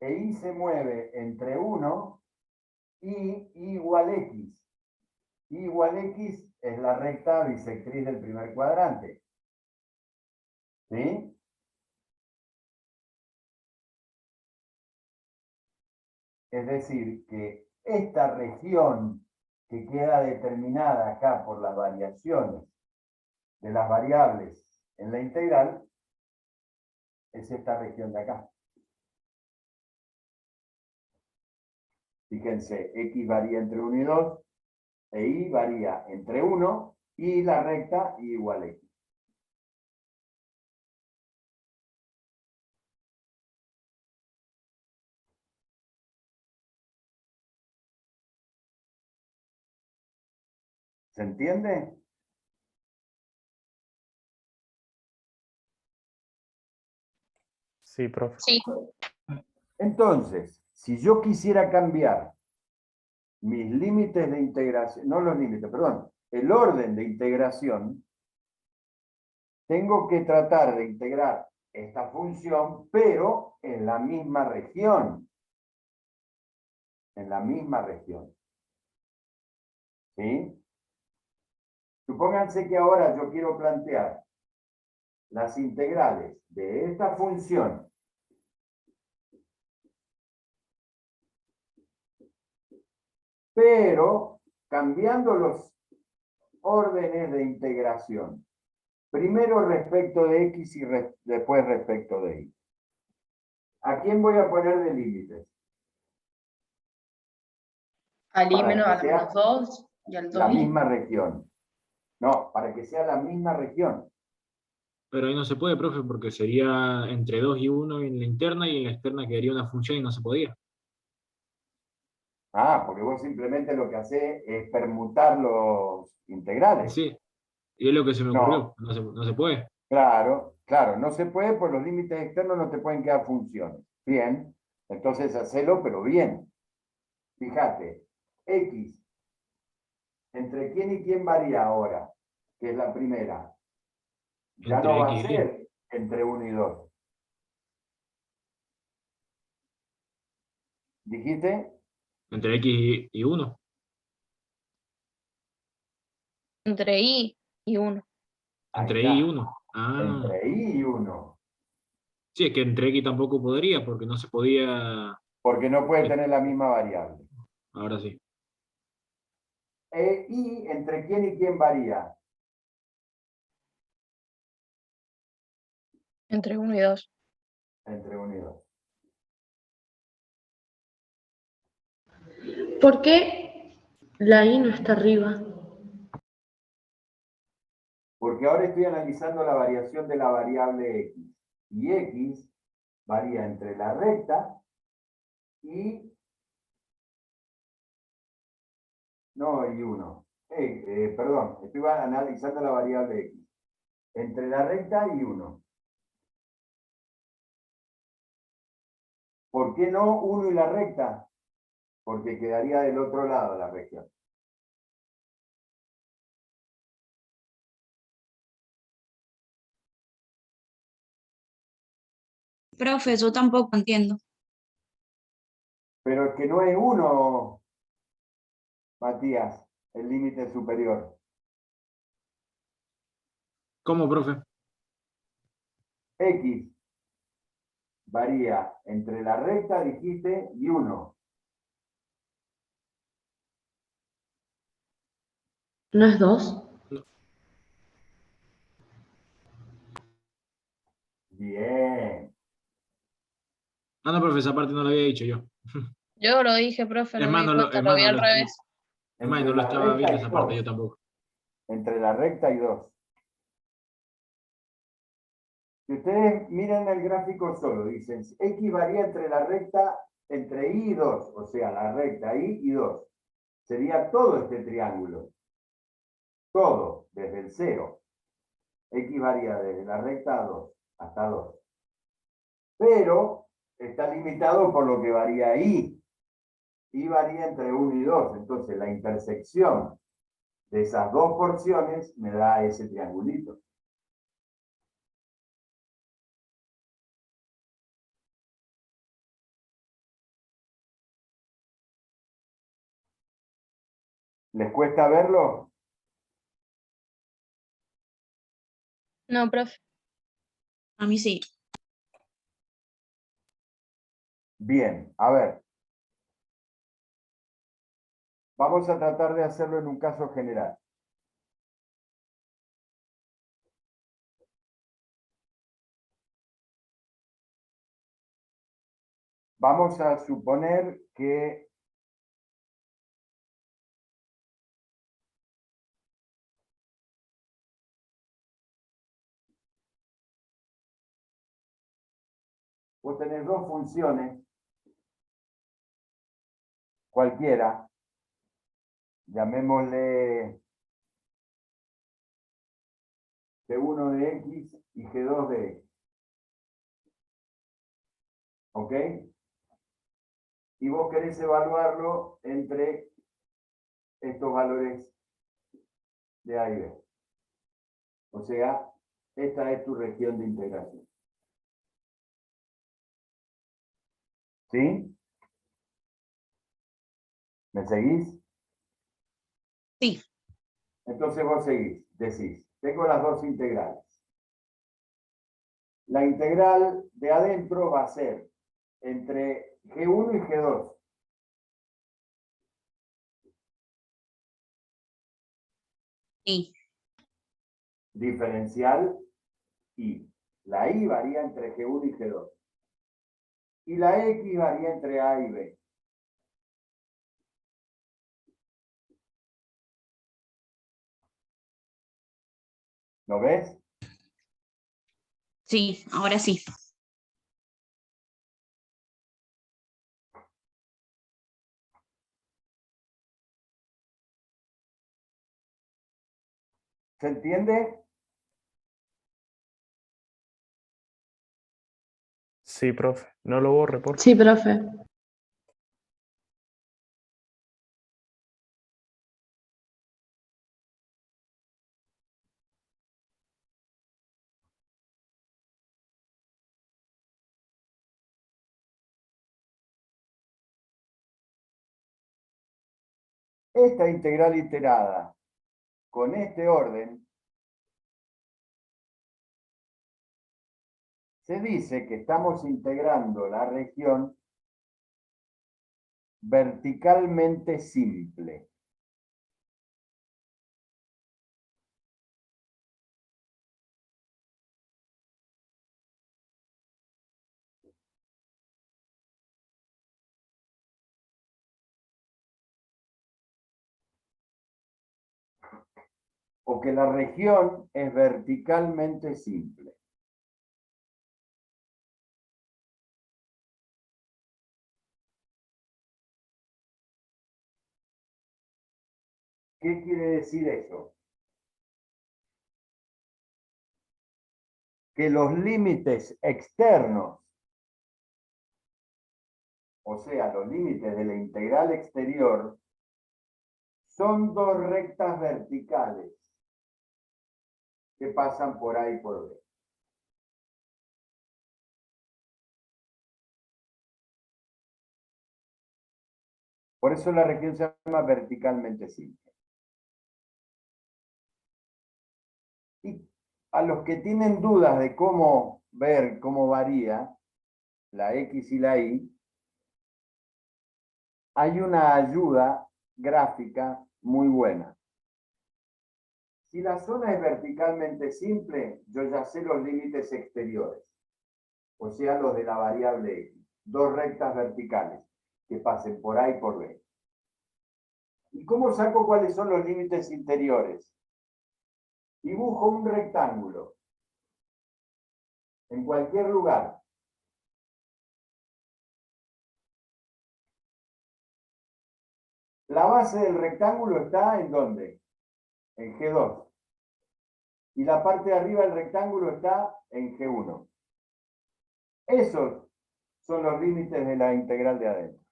e y se mueve entre 1 y igual x. Y igual x es la recta bisectriz del primer cuadrante. ¿Sí? Es decir, que esta región que queda determinada acá por las variaciones de las variables en la integral es esta región de acá. Fíjense, x varía entre 1 y 2, e y varía entre 1 y la recta y igual a x. ¿Se entiende? Sí, profe. Sí. Entonces, si yo quisiera cambiar mis límites de integración, no los límites, perdón, el orden de integración, tengo que tratar de integrar esta función, pero en la misma región. En la misma región. ¿Sí? Supónganse que ahora yo quiero plantear las integrales de esta función pero cambiando los órdenes de integración. Primero respecto de x y después respecto de y. ¿A quién voy a poner de límites? Al i Para menos que a la sea menos 2 y al 2i. la misma región. No, para que sea la misma región. Pero ahí no se puede, profe, porque sería entre 2 y 1 en la interna y en la externa quedaría una función y no se podía. Ah, porque vos simplemente lo que hacés es permutar los integrales. Sí, y es lo que se me No. ocurrió, no se puede. Claro, claro, no se puede, por los límites externos no te pueden quedar funciones. Bien, entonces hacelo, pero bien. Fíjate, x, ¿entre quién y quién varía ahora? Que es la primera. Ya Entre no va a X y Y. ser entre 1 y 2. ¿Dijiste? Entre X y 1. Entre i y 1. Ahí Entre está. Y y 1. Ah, Entre y 1. sí, es que entre X tampoco podría, porque no se podía. Porque no puede tener la misma variable. Ahora sí. Y ¿entre quién y quién varía? Entre 1 y 2. Entre 1 y 2. ¿Por qué la i no está arriba? Porque ahora estoy analizando la variación de la variable x. Y x varía entre la recta y... No, y 1. Perdón, estoy analizando la variable x. Entre la recta y 1. ¿Por qué no 1 y la recta? Porque quedaría del otro lado la región. Profe, yo tampoco entiendo. Pero es que no es 1, Matías, el límite superior. ¿Cómo, profe? X varía entre la recta, dijiste, y 1. ¿No es 2? Bien. Ah, no, profe, esa parte no la había dicho yo. Yo lo dije, profe, Es no me más, di no cuenta, es lo más, vi al revés. es más, no Entre lo la estaba recta viendo y esa parte 2. yo tampoco. Entre la recta y 2. Si ustedes miran el gráfico solo, dicen X varía entre la recta, entre Y y 2, o sea, la recta Y y 2. Sería todo este triángulo. Todo, desde el 0. X varía desde la recta a 2, hasta 2. Pero está limitado por lo que varía Y. Y varía entre 1 y 2. Entonces, la intersección de esas dos porciones me da ese triangulito. ¿Les cuesta verlo? No, profe. A mí sí. Bien, a ver. Vamos a tratar de hacerlo en un caso general. Vamos a suponer que vos tenés dos funciones, cualquiera, llamémosle G1 de X y G2 de X. ¿Ok? Y vos querés evaluarlo entre estos valores de A y B. O sea, esta es tu región de integración. ¿Sí? ¿Me seguís? Sí. Entonces vos seguís, decís, tengo las dos integrales. La integral de adentro va a ser entre G1 y G2. Sí. Diferencial I. La I varía entre G1 y G2. Y la X varía entre A y B. ¿Lo ves? Sí, ahora sí. ¿Se entiende? Sí, profe. No lo borre, por favor. Sí, profe. Esta integral iterada con este orden se dice que estamos integrando la región verticalmente simple. O que la región es verticalmente simple. ¿Qué quiere decir eso? Que los límites externos, o sea, los límites de la integral exterior, son dos rectas verticales que pasan por A y por B. Por eso la región se llama verticalmente simple. Y a los que tienen dudas de cómo ver cómo varía la X y la Y, hay una ayuda gráfica muy buena. Si la zona es verticalmente simple, yo ya sé los límites exteriores, o sea, los de la variable X. Dos rectas verticales que pasen por A y por B. ¿Y cómo saco cuáles son los límites interiores? Dibujo un rectángulo en cualquier lugar. La base del rectángulo está ¿en dónde? En G2. Y la parte de arriba del rectángulo está en G1. Esos son los límites de la integral de adentro.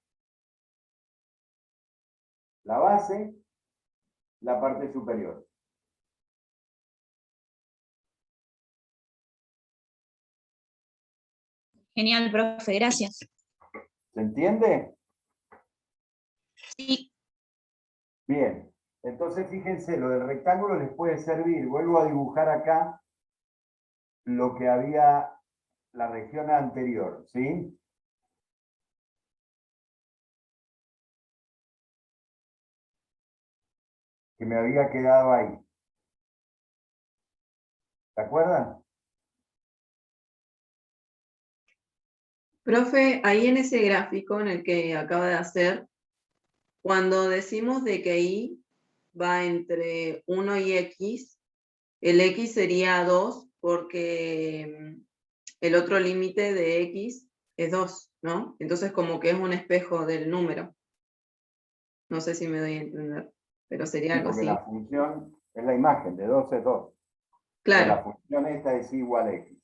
La base, la parte superior. Genial, profe, gracias. ¿Se entiende? Sí. Bien. Entonces, fíjense, lo del rectángulo les puede servir. Vuelvo a dibujar acá lo que había la región anterior, ¿sí? Que me había quedado ahí. ¿Se acuerdan? Profe, ahí en ese gráfico en el que acaba de hacer, cuando decimos de que y va entre 1 y x, el x sería 2 porque el otro límite de x es 2, ¿no? Entonces como que es un espejo del número. No sé si me doy a entender, pero sería Sí, algo porque así. la función es la imagen, de 2 es 2. Pero la Claro, función esta es igual a x.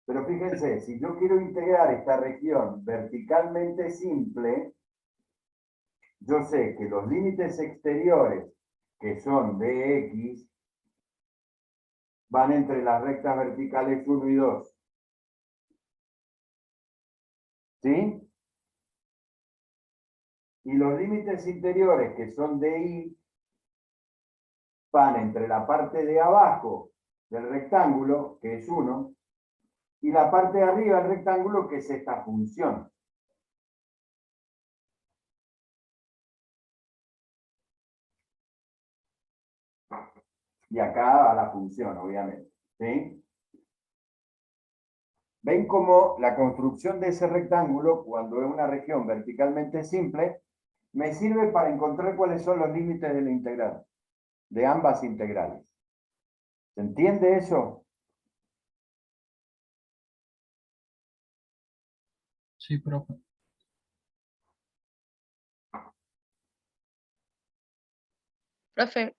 Pero fíjense, si yo quiero integrar esta región verticalmente simple, yo sé que los límites exteriores, que son de x, van entre las rectas verticales 1 y 2. ¿Sí? Y los límites interiores, que son de y, van entre la parte de abajo del rectángulo, que es 1, y la parte de arriba del rectángulo, que es esta función. Y acá va la función, obviamente. ¿Sí? ¿Ven cómo la construcción de ese rectángulo, cuando es una región verticalmente simple, me sirve para encontrar cuáles son los límites de la integral, de ambas integrales? ¿Se entiende eso? Sí, profe. Profe,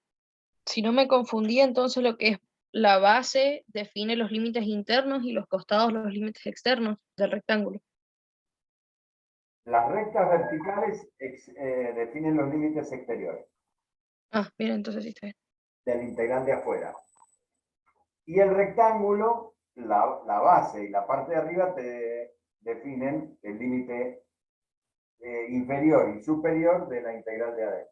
si no me confundí, entonces lo que es la base define los límites internos y los costados los límites externos del rectángulo. Las rectas verticales definen los límites exteriores Ah, bien, entonces sí está bien. del integral de afuera. Y el rectángulo, la base y la parte de arriba te definen el límite inferior y superior de la integral de adentro.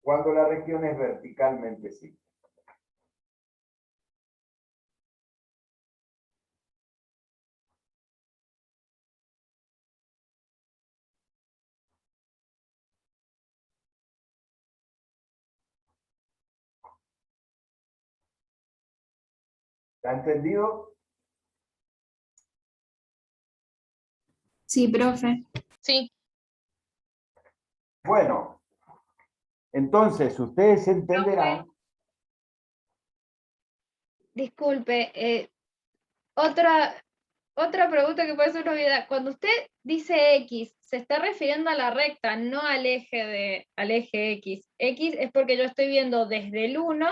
Cuando la región es verticalmente simple. ¿Está entendido? Sí, profe. Sí, Bueno, entonces ustedes entenderán. Disculpe, otra pregunta que puede ser una obviedad. Cuando usted dice X, se está refiriendo a la recta, no al eje X. X es porque yo estoy viendo desde el 1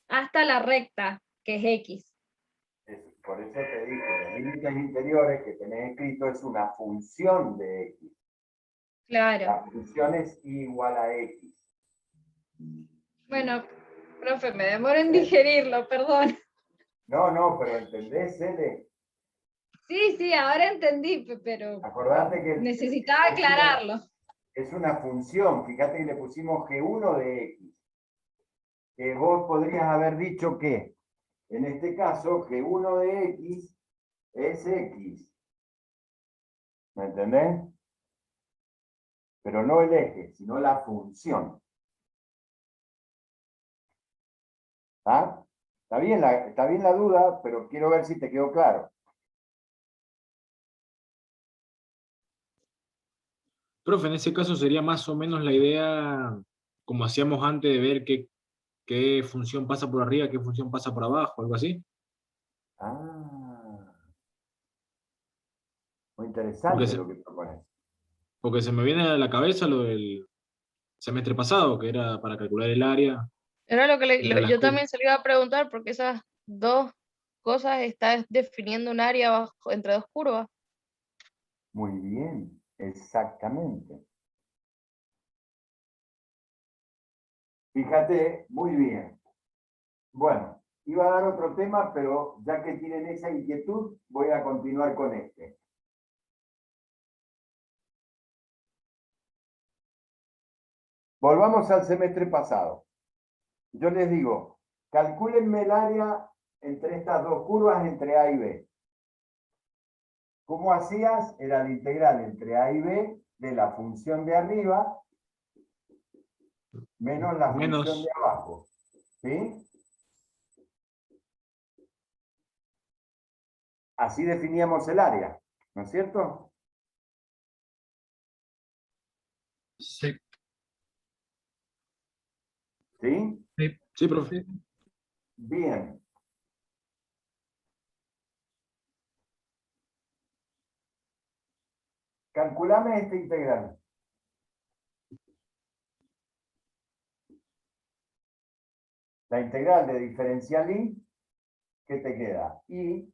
hasta la recta, que es X. Por eso te dije, los límites interiores que tenés escrito es una función de x. Claro. La función es igual a x. Bueno, profe, me demoro en digerirlo, perdón. No, pero ¿entendés, Cele? Sí, ahora entendí, pero Acordate que necesitaba aclararlo. es una función. Fíjate que le pusimos g1 de x. Que vos podrías haber dicho que, en este caso, g1 de x es x. ¿Me entendés? Pero no el eje, sino la función. ¿Ah? Está bien la duda, pero quiero ver si te quedó claro. Profe, en ese caso sería más o menos la idea, como hacíamos antes, de ver qué función pasa por arriba, qué función pasa por abajo, algo así. Ah, muy Porque interesante lo que propones. porque se me viene a la cabeza lo del semestre pasado, que era para calcular el área era lo que entre las yo curvas. también se lo iba a preguntar, porque esas dos cosas están definiendo un área entre dos curvas. Muy bien, exactamente. Fíjate, muy bien. Bueno, iba a dar otro tema, pero ya que tienen esa inquietud, voy a continuar con este. Volvamos al semestre pasado. Yo les digo, calcúlenme el área entre estas dos curvas, entre A y B. ¿Cómo hacías? Era la integral entre A y B de la función de arriba menos la función de abajo. ¿Sí? Así definíamos el área, ¿no es cierto? Sí. ¿Sí? Sí, profe. Bien. Calculame esta integral. La integral de diferencial y, ¿qué te queda? Y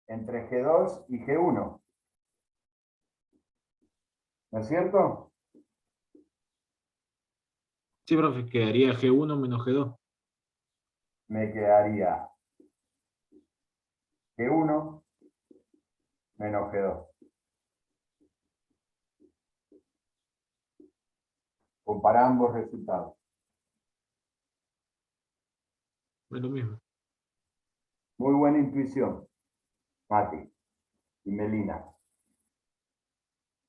entre G2 y G1. ¿No es cierto? Sí, profe, quedaría G1 menos G2. Me quedaría G1 menos G2. Compara ambos resultados. Es lo mismo. Muy buena intuición, Mati y Melina.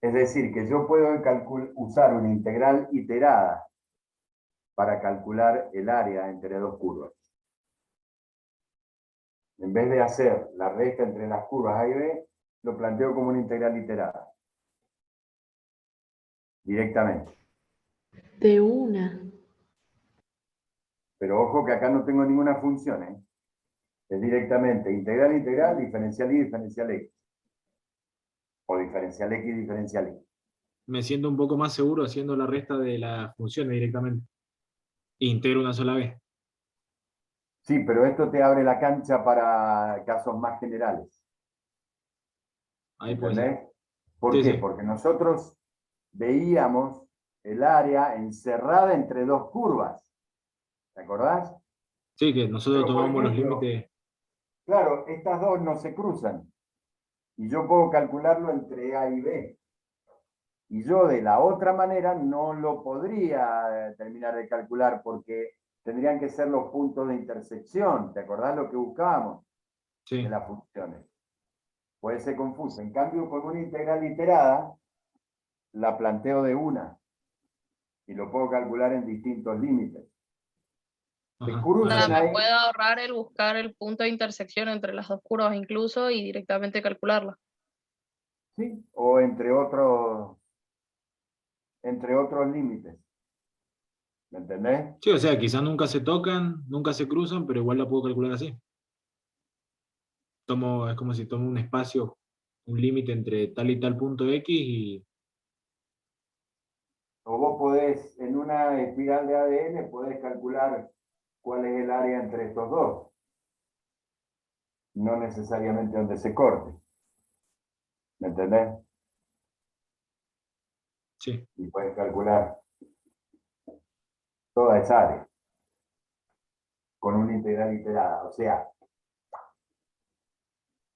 Es decir, que yo puedo usar una integral iterada para calcular el área entre dos curvas. En vez de hacer la recta entre las curvas A y B, lo planteo como una integral iterada. Directamente. De una. Pero ojo que acá no tengo ninguna función, ¿eh? Es directamente integral, integral, diferencial y diferencial x. O diferencial x, diferencial y. Me siento un poco más seguro haciendo la resta de las funciones directamente. Integro una sola vez. Sí, pero esto te abre la cancha para casos más generales. Ahí puede ser. ¿Entendés? ¿Por Sí, qué? sí. Porque nosotros veíamos el área encerrada entre dos curvas. ¿Te acordás? Sí, que nosotros Pero, por tomamos los ejemplo, límites. claro, estas dos no se cruzan. Y yo puedo calcularlo entre A y B. Y yo de la otra manera no lo podría terminar de calcular porque tendrían que ser los puntos de intersección. ¿Te acordás lo que buscábamos Sí. de las funciones? Puede ser confuso. En cambio, con una integral iterada, la planteo de una. Y lo puedo calcular en distintos límites. Se Ajá. cruzan Me ahí. puedo ahorrar el buscar el punto de intersección entre las dos curvas incluso y directamente calcularla. Sí, o entre otros límites. ¿Me entendés? Sí, o sea, quizás nunca se tocan, nunca se cruzan, pero igual la puedo calcular así. Es como si tomo un espacio, un límite entre tal y tal punto X y... O vos podés, en una espiral de ADN, podés calcular cuál es el área entre estos dos. No necesariamente donde se corte. ¿Me entendés? Sí. Y puedes calcular toda esa área con una integral iterada. O sea,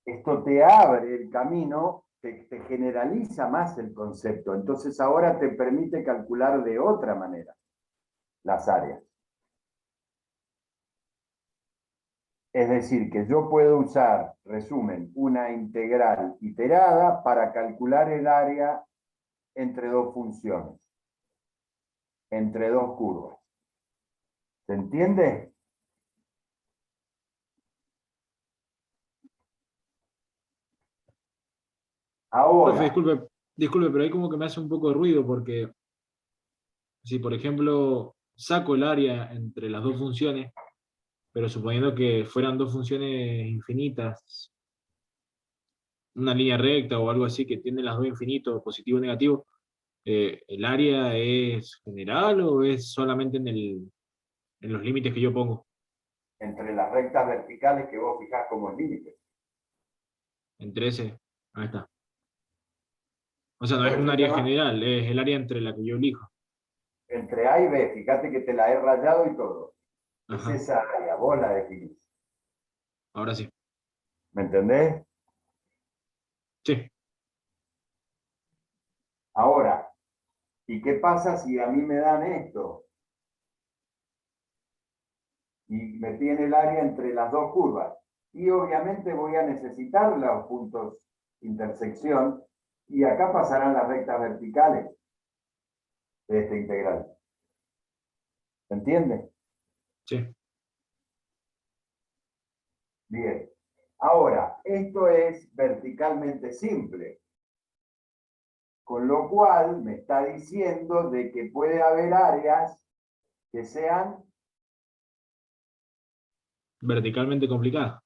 esto te abre el camino, te generaliza más el concepto. Entonces ahora te permite calcular de otra manera las áreas. Es decir, que yo puedo usar, resumen, una integral iterada para calcular el área entre dos funciones, entre dos curvas. ¿Se entiende? Profe, Ahora, disculpe, pero ahí como que me hace un poco de ruido porque si, por ejemplo, saco el área entre las dos funciones, pero suponiendo que fueran dos funciones infinitas, una línea recta o algo así que tiene las dos infinitos, positivo o negativo, ¿el área es general o es solamente en los límites que yo pongo? entre las rectas verticales que vos fijás como límites. Entre ese, ahí está. O sea, no Por es un eso se área llama general, es el área entre la que yo elijo. entre A y B. Fíjate que te la he rayado y todo. Es Ajá, esa área, vos la definís. ahora sí. ¿Me entendés? Sí, Ahora, ¿Y qué pasa si a mí me dan esto? Y me piden el área entre las dos curvas. Y obviamente voy a necesitar los puntos de intersección y acá pasarán las rectas verticales de esta integral. ¿Se entiende? Sí. Bien. Ahora, esto es verticalmente simple. Con lo cual me está diciendo de que puede haber áreas que sean... Verticalmente complicada.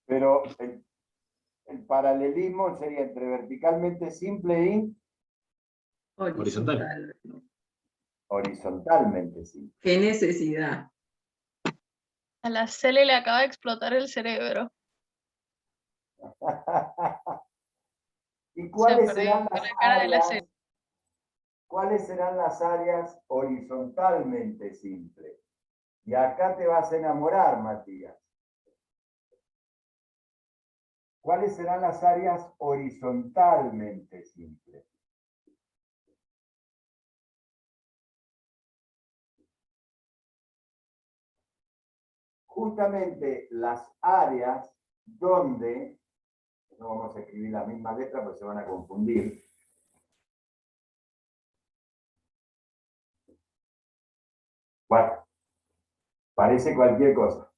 Pero el paralelismo sería entre verticalmente simple y Horizontal. horizontalmente simple. ¿Qué necesidad? A la Cele le acaba de explotar el cerebro. ¿Y Se cuáles perdió serán con las la cara de la áreas? Cele. ¿Cuáles serán las áreas horizontalmente simples? Y acá te vas a enamorar, Matías. ¿Cuáles serán las áreas horizontalmente simples? Justamente las áreas donde, no vamos a escribir la misma letra porque se van a confundir. Bueno, parece cualquier cosa.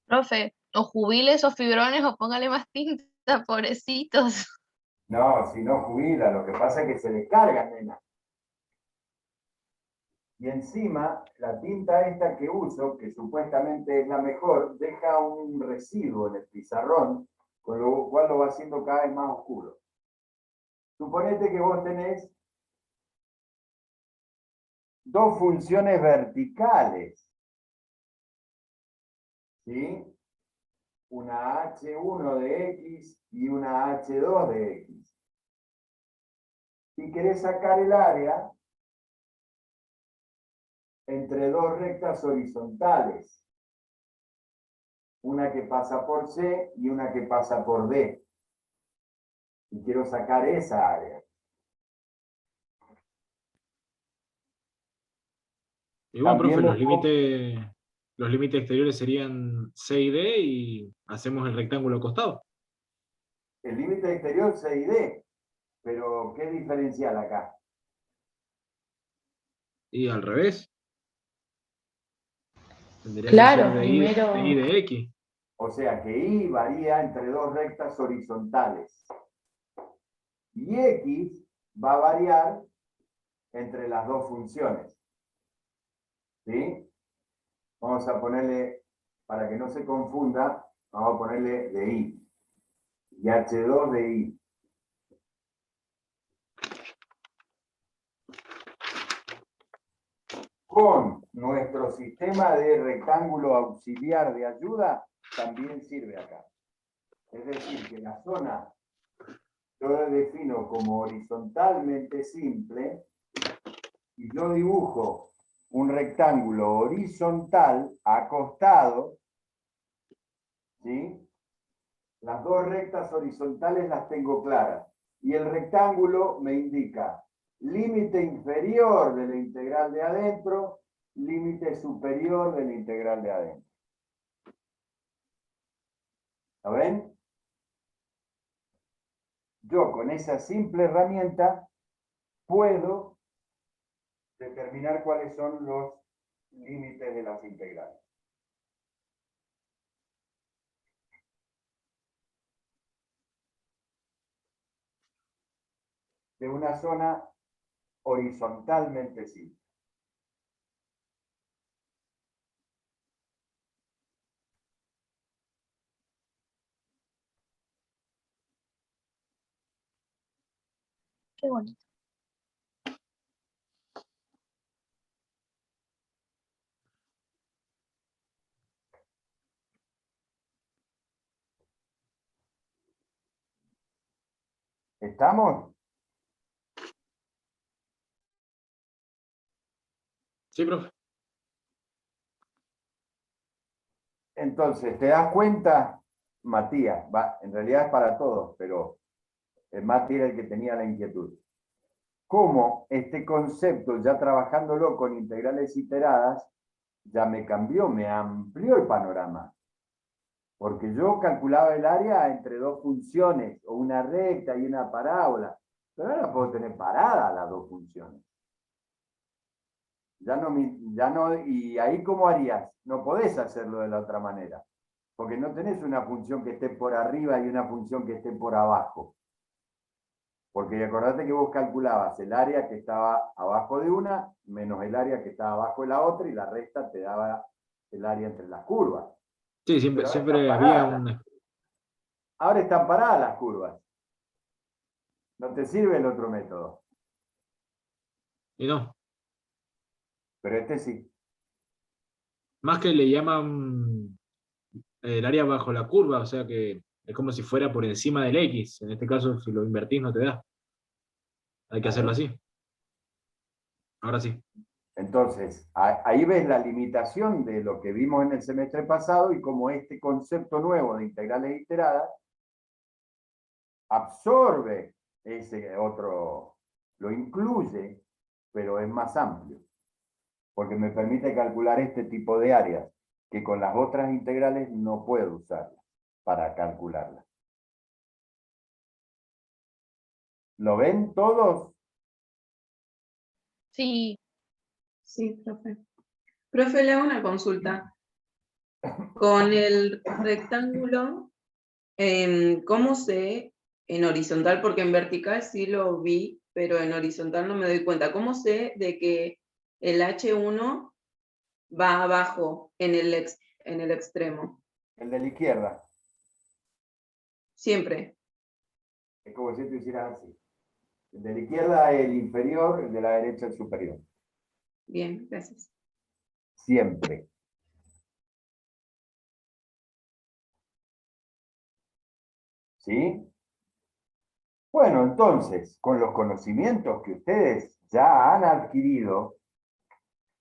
Profe, o jubile esos fibrones o póngale más tinta, pobrecitos. No, si no jubila, lo que pasa es que se descargan, nena. Y encima, la tinta esta que uso, que supuestamente es la mejor, deja un residuo en el pizarrón, con lo cual lo va haciendo cada vez más oscuro. Suponete que vos tenés dos funciones verticales, ¿sí? Una h1 de x y una h2 de x. Y querés sacar el área entre dos rectas horizontales. Una que pasa por C y una que pasa por D. Y quiero sacar esa área. Y bueno, profe, También los límites exteriores serían C y D y hacemos el rectángulo acostado. el límite exterior C y D, pero ¿qué diferencial acá? Y al revés. Tendría Claro, que ser de primero. I de X. O sea que Y varía entre dos rectas horizontales. Y X va a variar entre las dos funciones. ¿Sí? Vamos a ponerle, para que no se confunda, vamos a ponerle de I. Y H2 de I. Con nuestro sistema de rectángulo auxiliar de ayuda, también sirve acá. Es decir, que la zona yo la defino como horizontalmente simple y yo dibujo un rectángulo horizontal acostado, ¿sí? Las dos rectas horizontales las tengo claras. Y el rectángulo me indica límite inferior de la integral de adentro, límite superior de la integral de adentro. ¿Lo ven? Yo con esa simple herramienta puedo determinar cuáles son los límites de las integrales. De una zona horizontalmente simple. Qué bonito. ¿Estamos? Sí, profe. Entonces, ¿te das cuenta Matías, en realidad es para todos, pero Mati era el que tenía la inquietud. Cómo este concepto, ya trabajándolo con integrales iteradas, ya me cambió, me amplió el panorama. Porque yo calculaba el área entre dos funciones, o una recta y una parábola, pero ahora puedo tener paradas las dos funciones. Ya no, y ahí ¿cómo harías? No podés hacerlo de la otra manera, porque no tenés una función que esté por arriba y una función que esté por abajo. Porque acordate que vos calculabas el área que estaba abajo de una, menos el área que estaba abajo de la otra, y la recta te daba el área entre las curvas. Sí, siempre, Pero ahora siempre están había paradas. una. Ahora están paradas las curvas. No te sirve el otro método. Y no. Pero este sí. Más que le llaman el área bajo la curva, o sea que es como si fuera por encima del X. En este caso, si lo invertís, no te da. Hay que hacerlo así. Ahora sí. Entonces, ahí ves la limitación de lo que vimos en el semestre pasado y cómo este concepto nuevo de integrales iteradas absorbe ese otro, lo incluye, pero es más amplio, porque me permite calcular este tipo de áreas que con las otras integrales no puedo usarlas para calcularlas. ¿Lo ven todos? Sí. Sí, profe. Profe, le hago una consulta. Con el rectángulo, ¿cómo sé en horizontal? Porque en vertical sí lo vi, pero en horizontal no me doy cuenta. ¿Cómo sé de que el H1 va abajo en el extremo? El de la izquierda. Siempre. Es como si tú hicieras así. El de la izquierda es el inferior, el de la derecha el superior. Bien, gracias. Siempre. ¿Sí? Bueno, entonces, con los conocimientos que ustedes ya han adquirido,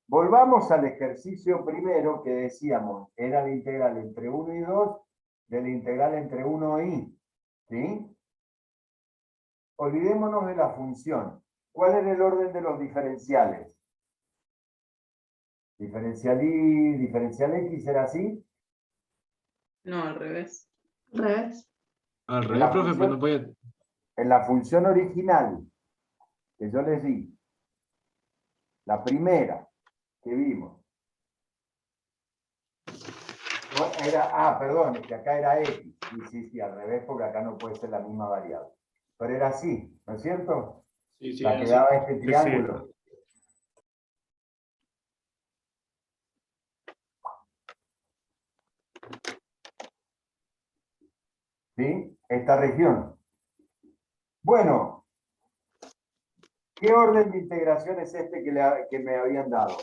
volvamos al ejercicio primero que decíamos, era la integral entre 1 y 2, de la integral entre 1 y, ¿sí? Olvidémonos de la función. ¿Cuál era el orden de los diferenciales? Diferencial y, diferencial X, ¿era así? No, al revés. Al revés. Al En revés, la profe, pues no función, podía. en la función original que yo les di, la primera que vimos, perdón, es que acá era X. Sí, al revés, porque acá no puede ser la misma variable. Pero era así, ¿no es cierto? Sí, La que así. daba este Sí, sí. triángulo. ¿Sí? Esta región. Bueno, ¿qué orden de integración es este que me habían dado?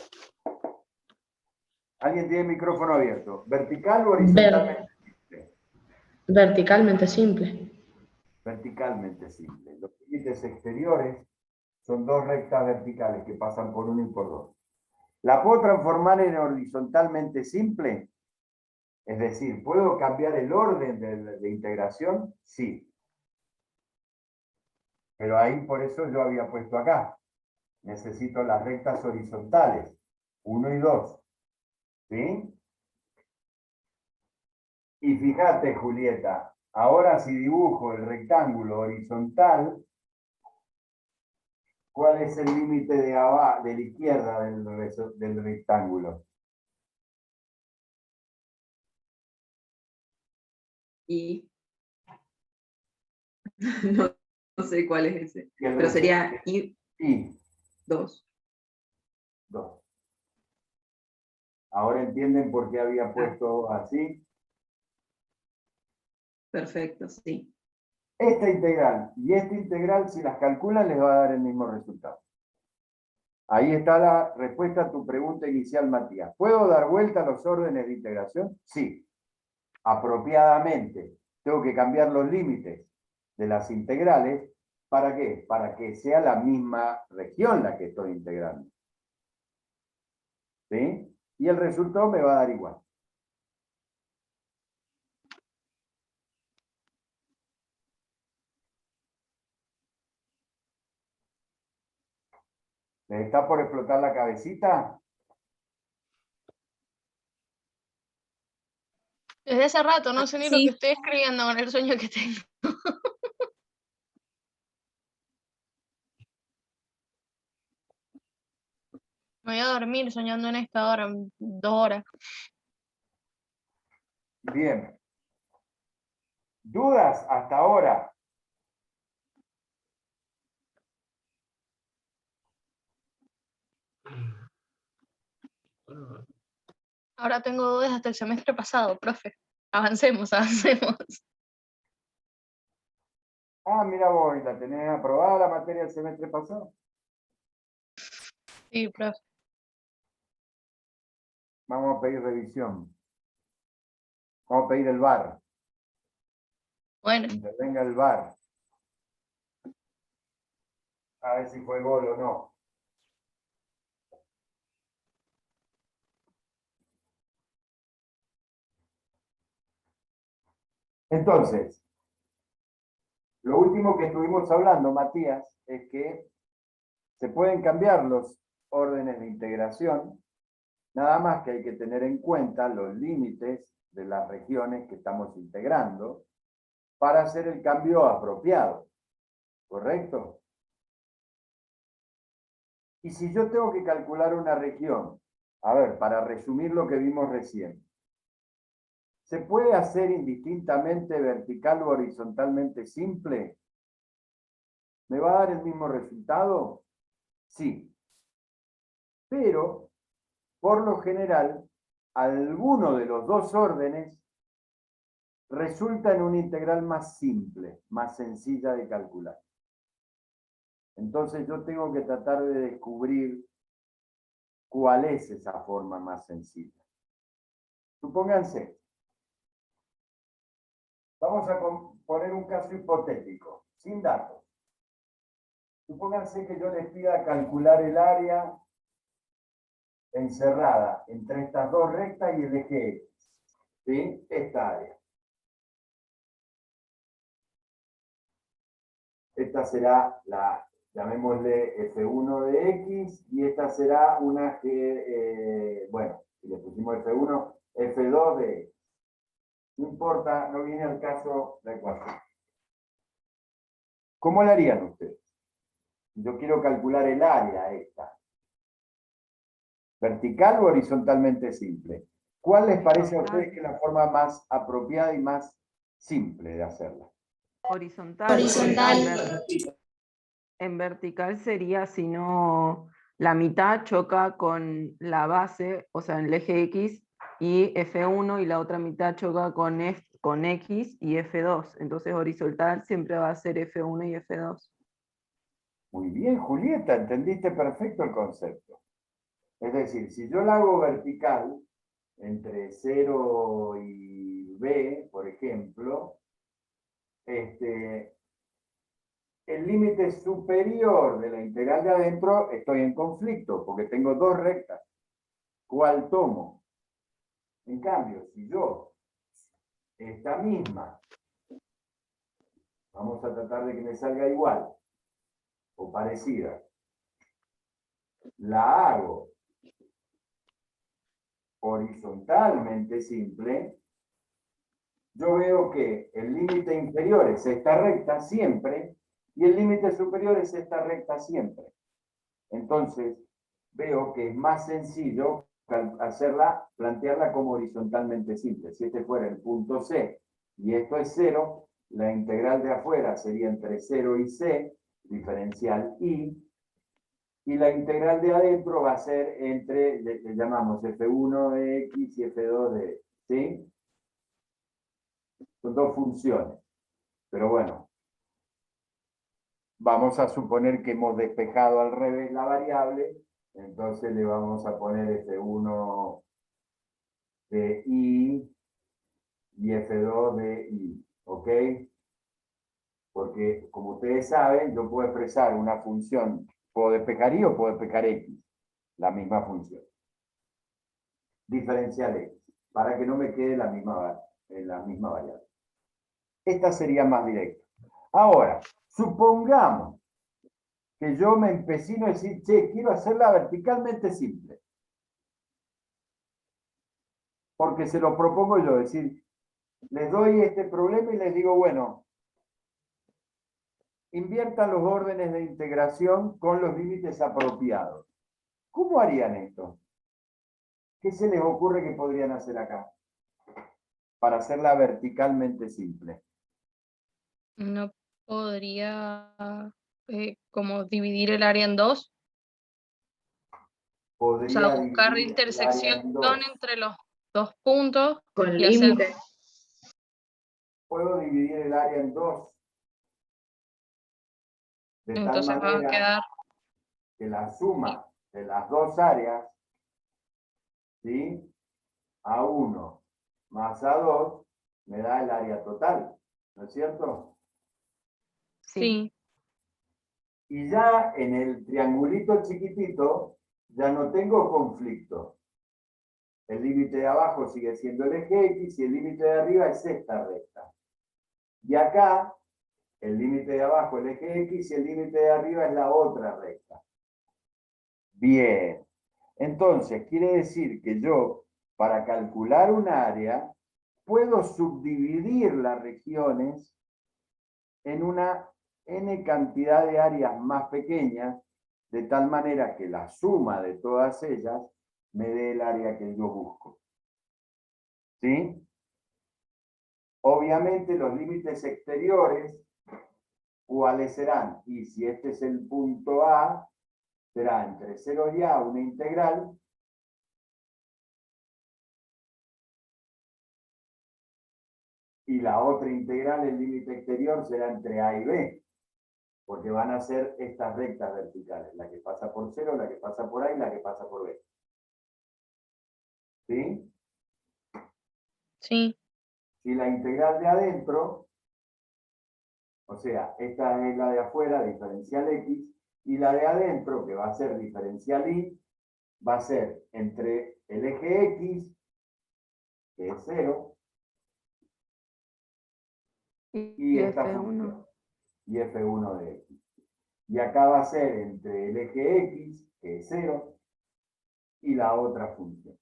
¿Alguien tiene el micrófono abierto? ¿Vertical o horizontalmente simple? Verticalmente simple. Verticalmente simple. Los límites exteriores son dos rectas verticales que pasan por 1 y por 2. ¿La puedo transformar en horizontalmente simple? Es decir, ¿puedo cambiar el orden de integración? Sí. Pero ahí por eso yo había puesto acá. Necesito las rectas horizontales, 1 y 2. ¿Sí? Y fíjate, Julieta, ahora si dibujo el rectángulo horizontal, ¿cuál es el límite de la izquierda del rectángulo? Y no, no sé cuál es ese. Y el Pero sería Y. 2. 2. ¿Ahora entienden por qué había puesto así? Perfecto, sí. Esta integral y esta integral, si las calculan, les va a dar el mismo resultado. Ahí está la respuesta a tu pregunta inicial, Matías. ¿Puedo dar vuelta a los órdenes de integración? Sí. Apropiadamente. Tengo que cambiar los límites de las integrales. ¿Para qué? Para que sea la misma región la que estoy integrando. ¿Sí? Y el resultado me va a dar igual. ¿Les está por explotar la cabecita? Desde hace rato, no sé ni lo Sí. que estoy escribiendo con el sueño que tengo. Me voy a dormir soñando en esta hora, 2 horas. Bien. ¿Dudas hasta ahora? Ahora tengo dudas hasta el semestre pasado, profe. Avancemos, avancemos. Ah, mira vos, ¿y la tenés aprobada la materia del semestre pasado? Sí, profe. Vamos a pedir revisión. Vamos a pedir el VAR. Bueno, Intervenga el VAR. A ver si fue gol o no. Entonces, lo último que estuvimos hablando, Matías, es que se pueden cambiar los órdenes de integración, nada más que hay que tener en cuenta los límites de las regiones que estamos integrando para hacer el cambio apropiado, ¿correcto? Y si yo tengo que calcular una región, a ver, para resumir lo que vimos recién, ¿se puede hacer indistintamente vertical o horizontalmente simple? ¿Me va a dar el mismo resultado? Sí. Pero, por lo general, alguno de los dos órdenes resulta en una integral más simple, más sencilla de calcular. Entonces yo tengo que tratar de descubrir cuál es esa forma más sencilla. Supónganse, vamos a poner un caso hipotético, sin datos. Supónganse que yo les pida calcular el área encerrada entre estas dos rectas y el eje X. ¿Sí? Esta área. Esta será la, llamémosle F1 de X, y esta será una, bueno, si le pusimos F1, F2 de X. No importa, no viene al caso la ecuación. ¿Cómo la harían ustedes? Yo quiero calcular el área esta. ¿Vertical o horizontalmente simple? ¿Cuál les parece a ustedes que es la forma más apropiada y más simple de hacerla? Horizontal. Horizontal. En vertical sería si no la mitad choca con la base, o sea, en el eje X y F1, y la otra mitad choca con X y F2. Entonces horizontal siempre va a ser F1 y F2. Muy bien, Julieta, entendiste perfecto el concepto. Es decir, si yo la hago vertical, entre 0 y B, por ejemplo, el límite superior de la integral de adentro, estoy en conflicto, porque tengo dos rectas. ¿Cuál tomo? En cambio, si yo, esta misma, vamos a tratar de que me salga igual, o parecida, la hago horizontalmente simple, yo veo que el límite inferior es esta recta siempre, y el límite superior es esta recta siempre. Entonces, veo que es más sencillo plantearla como horizontalmente simple. Si este fuera el punto C y esto es 0, la integral de afuera sería entre 0 y C, diferencial I, y la integral de adentro va a ser entre, le llamamos F1 de X y F2 de X, ¿sí? Son dos funciones. Pero bueno, vamos a suponer que hemos despejado al revés la variable, entonces le vamos a poner F1 de I y F2 de I, ¿ok? Porque, como ustedes saben, yo puedo expresar una función, puedo despejar I o puedo despejar X, la misma función. Diferencial X, para que no me quede la misma variable. Esta sería más directa. Ahora, supongamos que yo me empecino a decir, che, quiero hacerla verticalmente simple. Porque se lo propongo yo, es decir, les doy este problema y les digo, bueno, inviertan los órdenes de integración con los límites apropiados. ¿Cómo harían esto? ¿Qué se les ocurre que podrían hacer acá? Para hacerla verticalmente simple. No podría como dividir el área en dos. O sea, Podría buscar dividir el área intersección en dos. entre los dos puntos. Con y hacer- límite. Puedo dividir el área en dos. De tal Entonces va a manera quedar que la suma de las dos áreas, ¿sí? A1 más A2 me da el área total, ¿no es cierto? sí. Y ya en el triangulito chiquitito ya no tengo conflicto. El límite de abajo sigue siendo el eje X y el límite de arriba es esta recta. Y acá, el límite de abajo el eje X y el límite de arriba es la otra recta. Bien. Entonces, quiere decir que yo, para calcular un área, puedo subdividir las regiones en una n cantidad de áreas más pequeñas, de tal manera que la suma de todas ellas me dé el área que yo busco. ¿Sí? Obviamente los límites exteriores, ¿cuáles serán? Y si este es el punto A, será entre 0 y A una integral, y la otra integral, el límite exterior, será entre A y B, porque van a ser estas rectas verticales, la que pasa por 0, la que pasa por A y la que pasa por B. ¿Sí? Sí. Si la integral de adentro, o sea, esta es la de afuera, diferencial X, y la de adentro, que va a ser diferencial Y, va a ser entre el eje X, que es 0, y esta función, y f1 de X. Y acá va a ser entre el eje X, que es 0, y la otra función.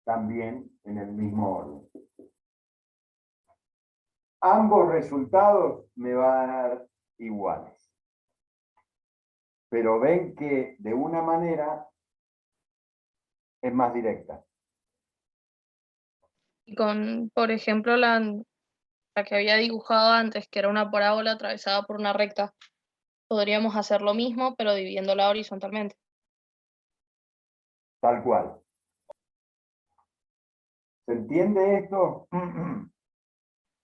También en el mismo orden. Ambos resultados me van a dar iguales. Pero ven que de una manera es más directa. Y con, por ejemplo, la que había dibujado antes, que era una parábola atravesada por una recta, podríamos hacer lo mismo, pero dividiéndola horizontalmente. Tal cual. ¿Se entiende esto?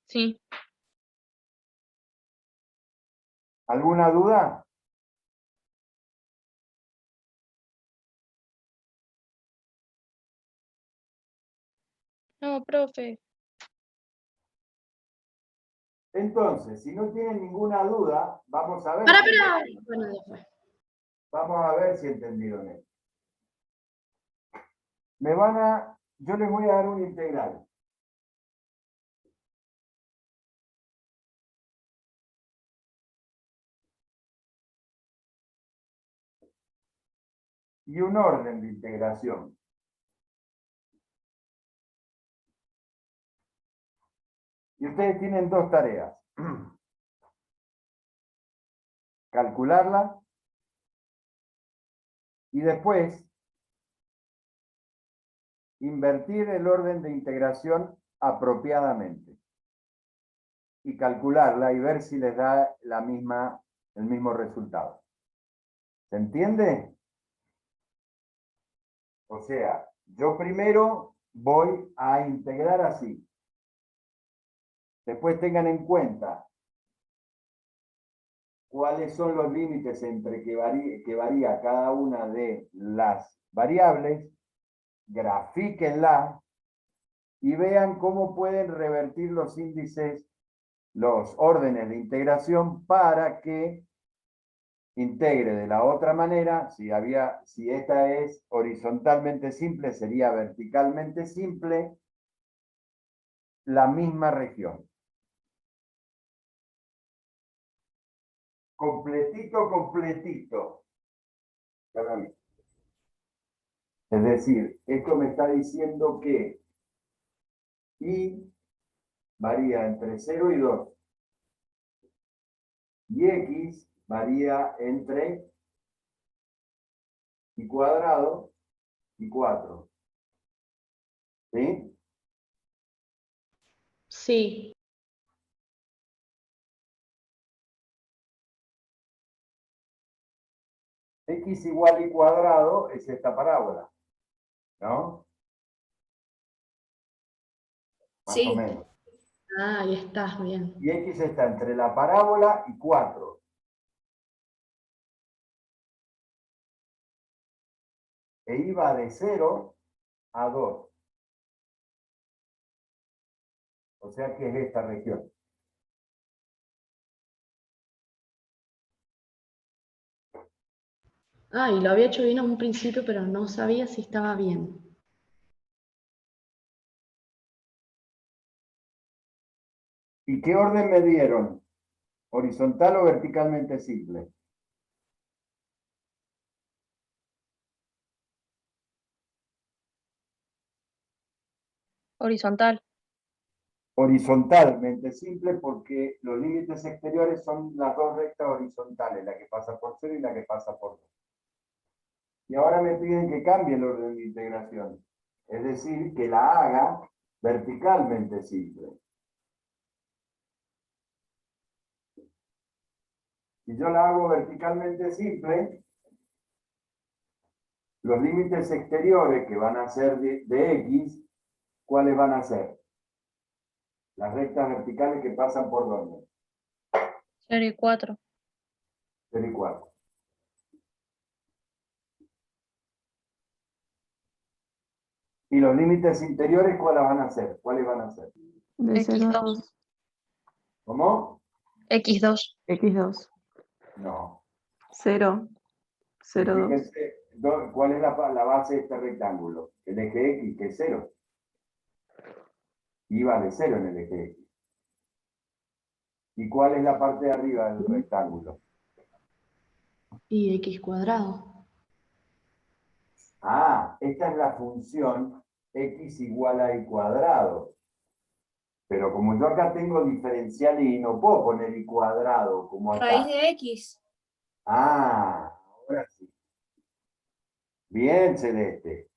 Sí. ¿Alguna duda? No, profe. Entonces, si no tienen ninguna duda, vamos a ver. Bueno, después. Vamos a ver si entendieron esto. Yo les voy a dar una integral. Y un orden de integración. Y ustedes tienen dos tareas. Calcularla y después invertir el orden de integración apropiadamente. Y calcularla y ver si les da el mismo resultado. ¿Se entiende? O sea, yo primero voy a integrar así. Después tengan en cuenta cuáles son los límites entre que varía cada una de las variables, grafíquenla y vean cómo pueden revertir los índices, los órdenes de integración para que integre de la otra manera. Si esta es horizontalmente simple, sería verticalmente simple la misma región. completito, completito. Perdón. Es decir, esto me está diciendo que y varía entre 0 y 2. Y x varía entre y cuadrado y 4. ¿Sí? Sí. X igual y cuadrado es esta parábola, ¿no? Más o Sí. menos. Ah, ahí estás, bien. Y X está entre la parábola y 4. E Y va de 0 a 2. O sea que es esta región. Ah, y lo había hecho bien en un principio, pero no sabía si estaba bien. ¿Y qué orden me dieron? ¿Horizontal o verticalmente simple? Horizontal. Horizontalmente simple porque los límites exteriores son las dos rectas horizontales, la que pasa por 0 y la que pasa por 2. Y ahora me piden que cambie el orden de integración. Es decir, que la haga verticalmente simple. Si yo la hago verticalmente simple, los límites exteriores que van a ser de X, ¿cuáles van a ser? Las rectas verticales que pasan por ¿dónde? 0 y 4. 0 y 4. ¿Y los límites interiores cuáles van a ser? ¿Cuáles van a ser? De 0 a 2. ¿Cómo? X2. X2. No. 0. 0, 2. Fíjense, ¿cuál es la base de este rectángulo? El eje X, que es 0. Y vale 0 en el eje X. ¿Y cuál es la parte de arriba del rectángulo? Y x cuadrado. Ah, esta es la función x igual a y cuadrado. Pero como yo acá tengo diferencial y no puedo poner y cuadrado como acá. Raíz de X. Ah, ahora sí. Bien, Celeste.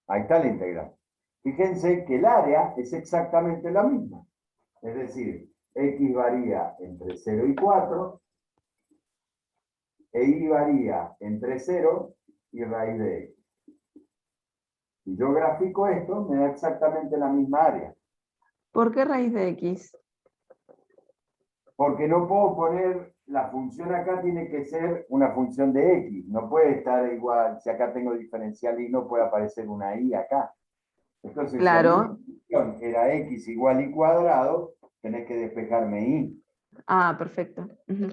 Ahí está la integral. Fíjense que el área es exactamente la misma. Es decir, x varía entre 0 y 4, e y varía entre 0 y raíz de x. Si yo grafico esto, me da exactamente la misma área. ¿Por qué raíz de X? Porque no puedo poner, la función acá tiene que ser una función de x. No puede estar igual, si acá tengo diferencial y no puede aparecer una y acá. Entonces, Claro. si la función era x igual y cuadrado, tenés que despejarme y. Ah, perfecto. Ujú.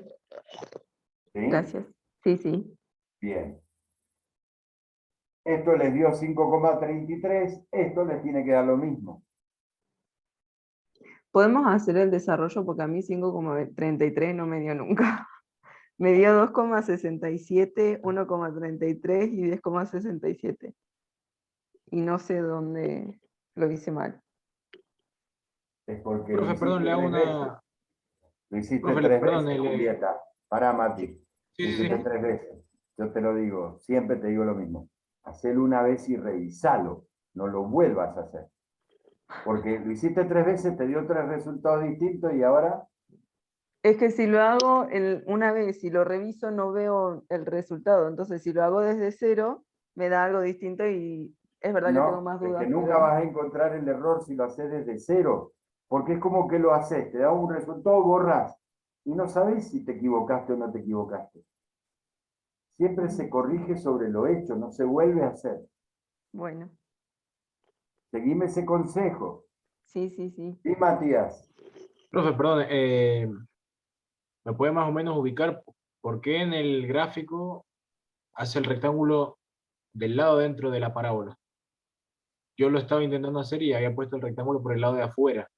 ¿Sí? Gracias. Sí, sí. Bien. Esto les dio 5,33, esto les tiene que dar lo mismo. Podemos hacer el desarrollo porque a mí 5,33 no me dio nunca. Me dio 2,67, 1,33 y 10,67. Y no sé dónde lo hice mal. Es porque Profe, lo perdón, hiciste le hago 3 veces. una... Lo hiciste Profe, 3 perdón, veces, Julieta. Pará, Mati. Sí, Lo sí, hiciste sí. 3 veces. Yo te lo digo, siempre te digo lo mismo. Hacelo una vez y revisalo. No lo vuelvas a hacer. Porque lo hiciste 3 veces, te dio 3 resultados distintos y ahora. Es que si lo hago una vez y lo reviso no veo el resultado. Entonces si lo hago desde 0, me da algo distinto y es verdad que tengo No, más es dudas. que nunca pero- vas a encontrar el error si lo haces desde 0. Porque es como que lo haces, te da un resultado, borras. Y no sabes si te equivocaste o no te equivocaste. Siempre se corrige sobre lo hecho, no se vuelve a hacer. Bueno, Seguime ese consejo. sí, sí, sí. Sí, Matías. Profe, perdón, ¿me puede más o menos ubicar por qué en el gráfico hace el rectángulo del lado dentro de la parábola? Yo lo estaba intentando hacer y había puesto el rectángulo por el lado de afuera.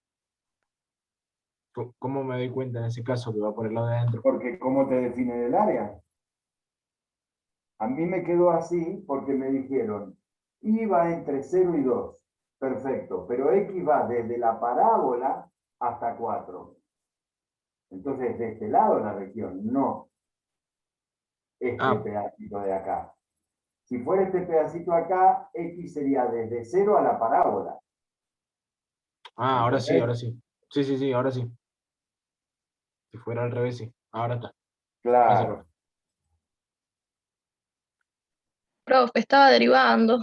¿Cómo me doy cuenta en ese caso que va por el lado de adentro? Porque ¿cómo te define el área? A mí me quedó así porque me dijeron, y va entre 0 y 2. Perfecto, pero X va desde la parábola hasta 4. Entonces, de este lado la región, no este pedacito de acá. Si fuera este pedacito acá, X sería desde 0 a la parábola. Ah, ahora sí, ¿Entendés? ahora sí. Sí, ahora sí. Si fuera al revés, sí. Ahora está. Gracias, Claro. profe. Profe, estaba derivando.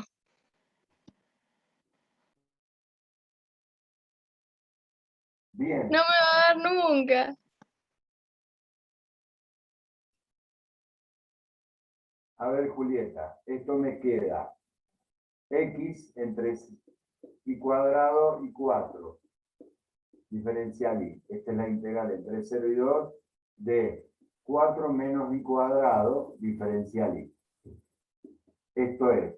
Bien. No me va a dar nunca. A ver, Julieta, esto me queda X entre y cuadrado y 4. Diferencial y. Esta es la integral entre 0 y 2 de 4 menos y cuadrado diferencial y. Esto es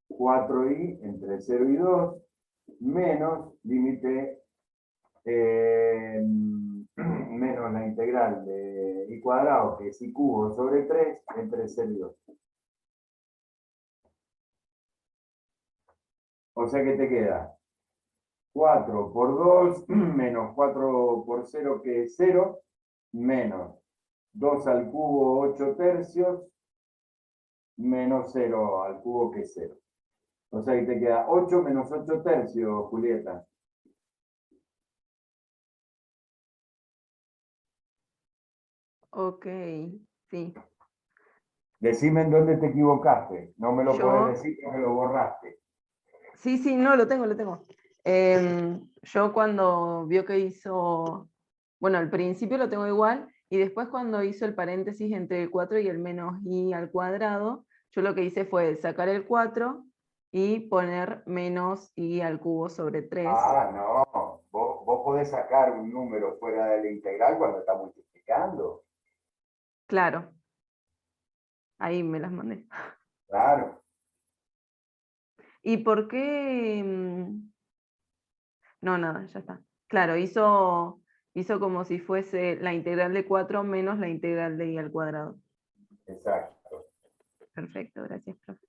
4i entre 0 y 2 menos límite menos la integral de i cuadrado, que es i cubo sobre 3 entre 0 y 2. O sea que te queda 4 por 2 menos 4 por 0, que es 0, menos 2 al cubo 8 tercios, menos 0 al cubo, que es 0. O sea que te queda 8 menos 8 tercios, Julieta. Ok, sí. Decime en dónde te equivocaste. No me lo Yo- podés decir porque lo borraste. Sí, no, lo tengo. Yo cuando vio que hizo, bueno, al principio lo tengo igual, y después cuando hizo el paréntesis entre el 4 y el menos i al cuadrado, yo lo que hice fue sacar el 4 y poner menos i al cubo sobre 3. Ah, no. Vos podés sacar un número fuera de la integral cuando está multiplicando. Claro. Ahí me las mandé. Claro. ¿Y por qué? No, nada, ya está. Claro, hizo como si fuese la integral de 4 menos la integral de i al cuadrado. Exacto. Perfecto, gracias, profe.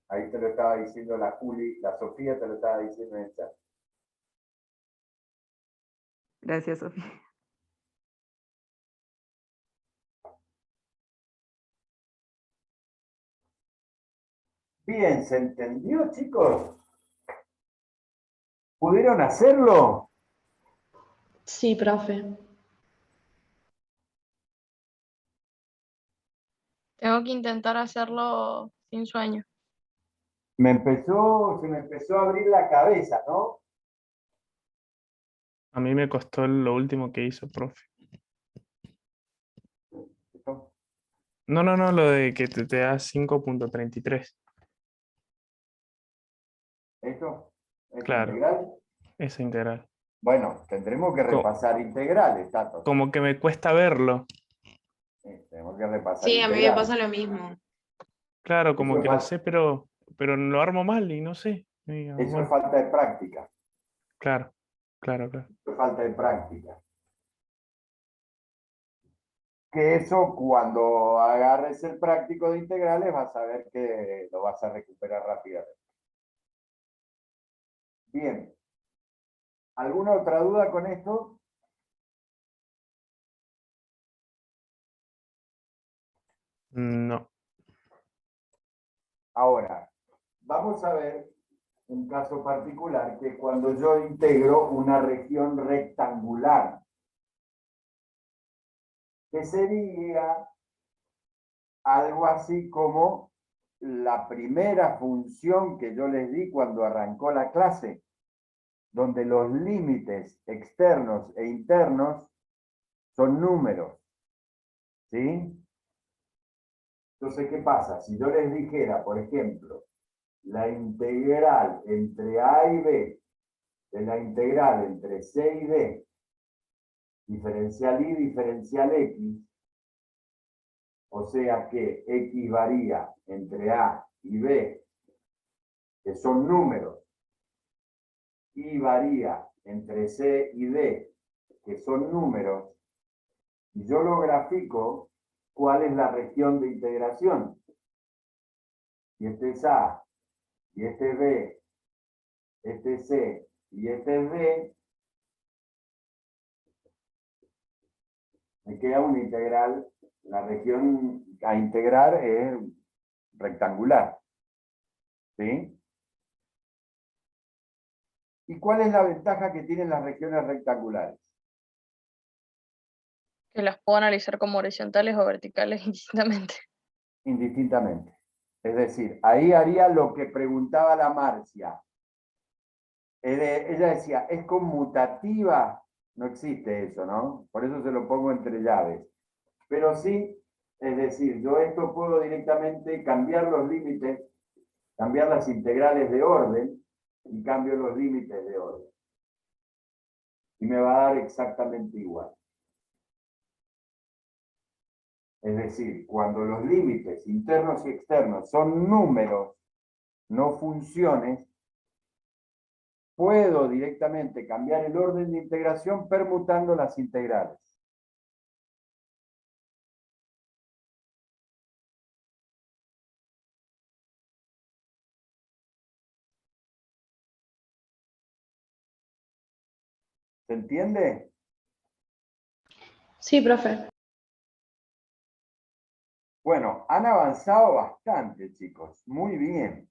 Ahí te lo estaba diciendo la Juli, la Sofía te lo estaba diciendo en el chat. Gracias, Sofía. Bien, ¿se entendió, chicos? ¿Pudieron hacerlo? Sí, profe. Tengo que intentar hacerlo sin sueño. Se me empezó a abrir la cabeza, ¿no? A mí me costó lo último que hizo, profe. No, lo de que te da 5.33. ¿Esto? ¿Esta Claro, integral? esa integral. Bueno, tendremos que repasar integrales, Tato. Como que me cuesta verlo. Sí, tenemos que repasar Sí, a mí me integrales. pasa lo mismo. Claro, como Eso que lo sé, pero lo armo mal y no sé. Eso es falta de práctica. Claro. Eso es falta de práctica. Que eso, cuando agarres el práctico de integrales, vas a ver que lo vas a recuperar rápidamente. Bien. ¿Alguna otra duda con esto? No. Ahora, vamos a ver un caso particular, que cuando yo integro una región rectangular, que sería algo así como la primera función que yo les di cuando arrancó la clase, donde los límites externos e internos son números. ¿Sí? Entonces, ¿qué pasa? Si yo les dijera, por ejemplo, la integral entre A y B de la integral entre C y D, diferencial y diferencial X, o sea que X varía entre A y B, que son números, y varía entre C y D, que son números, y yo lo grafico, ¿cuál es la región de integración? Y este es A, y este es B, este es C, y este es D, me queda una integral, la región a integrar es rectangular. ¿Sí? ¿Y cuál es la ventaja que tienen las regiones rectangulares? Que las puedo analizar como horizontales o verticales indistintamente. Indistintamente. Es decir, ahí haría lo que preguntaba la Marcia. Ella decía, ¿es conmutativa? No existe eso, ¿no? Por eso se lo pongo entre llaves. Pero sí, es decir, yo esto puedo directamente cambiar los límites, cambiar las integrales de orden y cambio los límites de orden. Y me va a dar exactamente igual. Es decir, cuando los límites internos y externos son números, no funciones, puedo directamente cambiar el orden de integración permutando las integrales. ¿Se entiende? Sí, profe. Bueno, han avanzado bastante, chicos. Muy bien.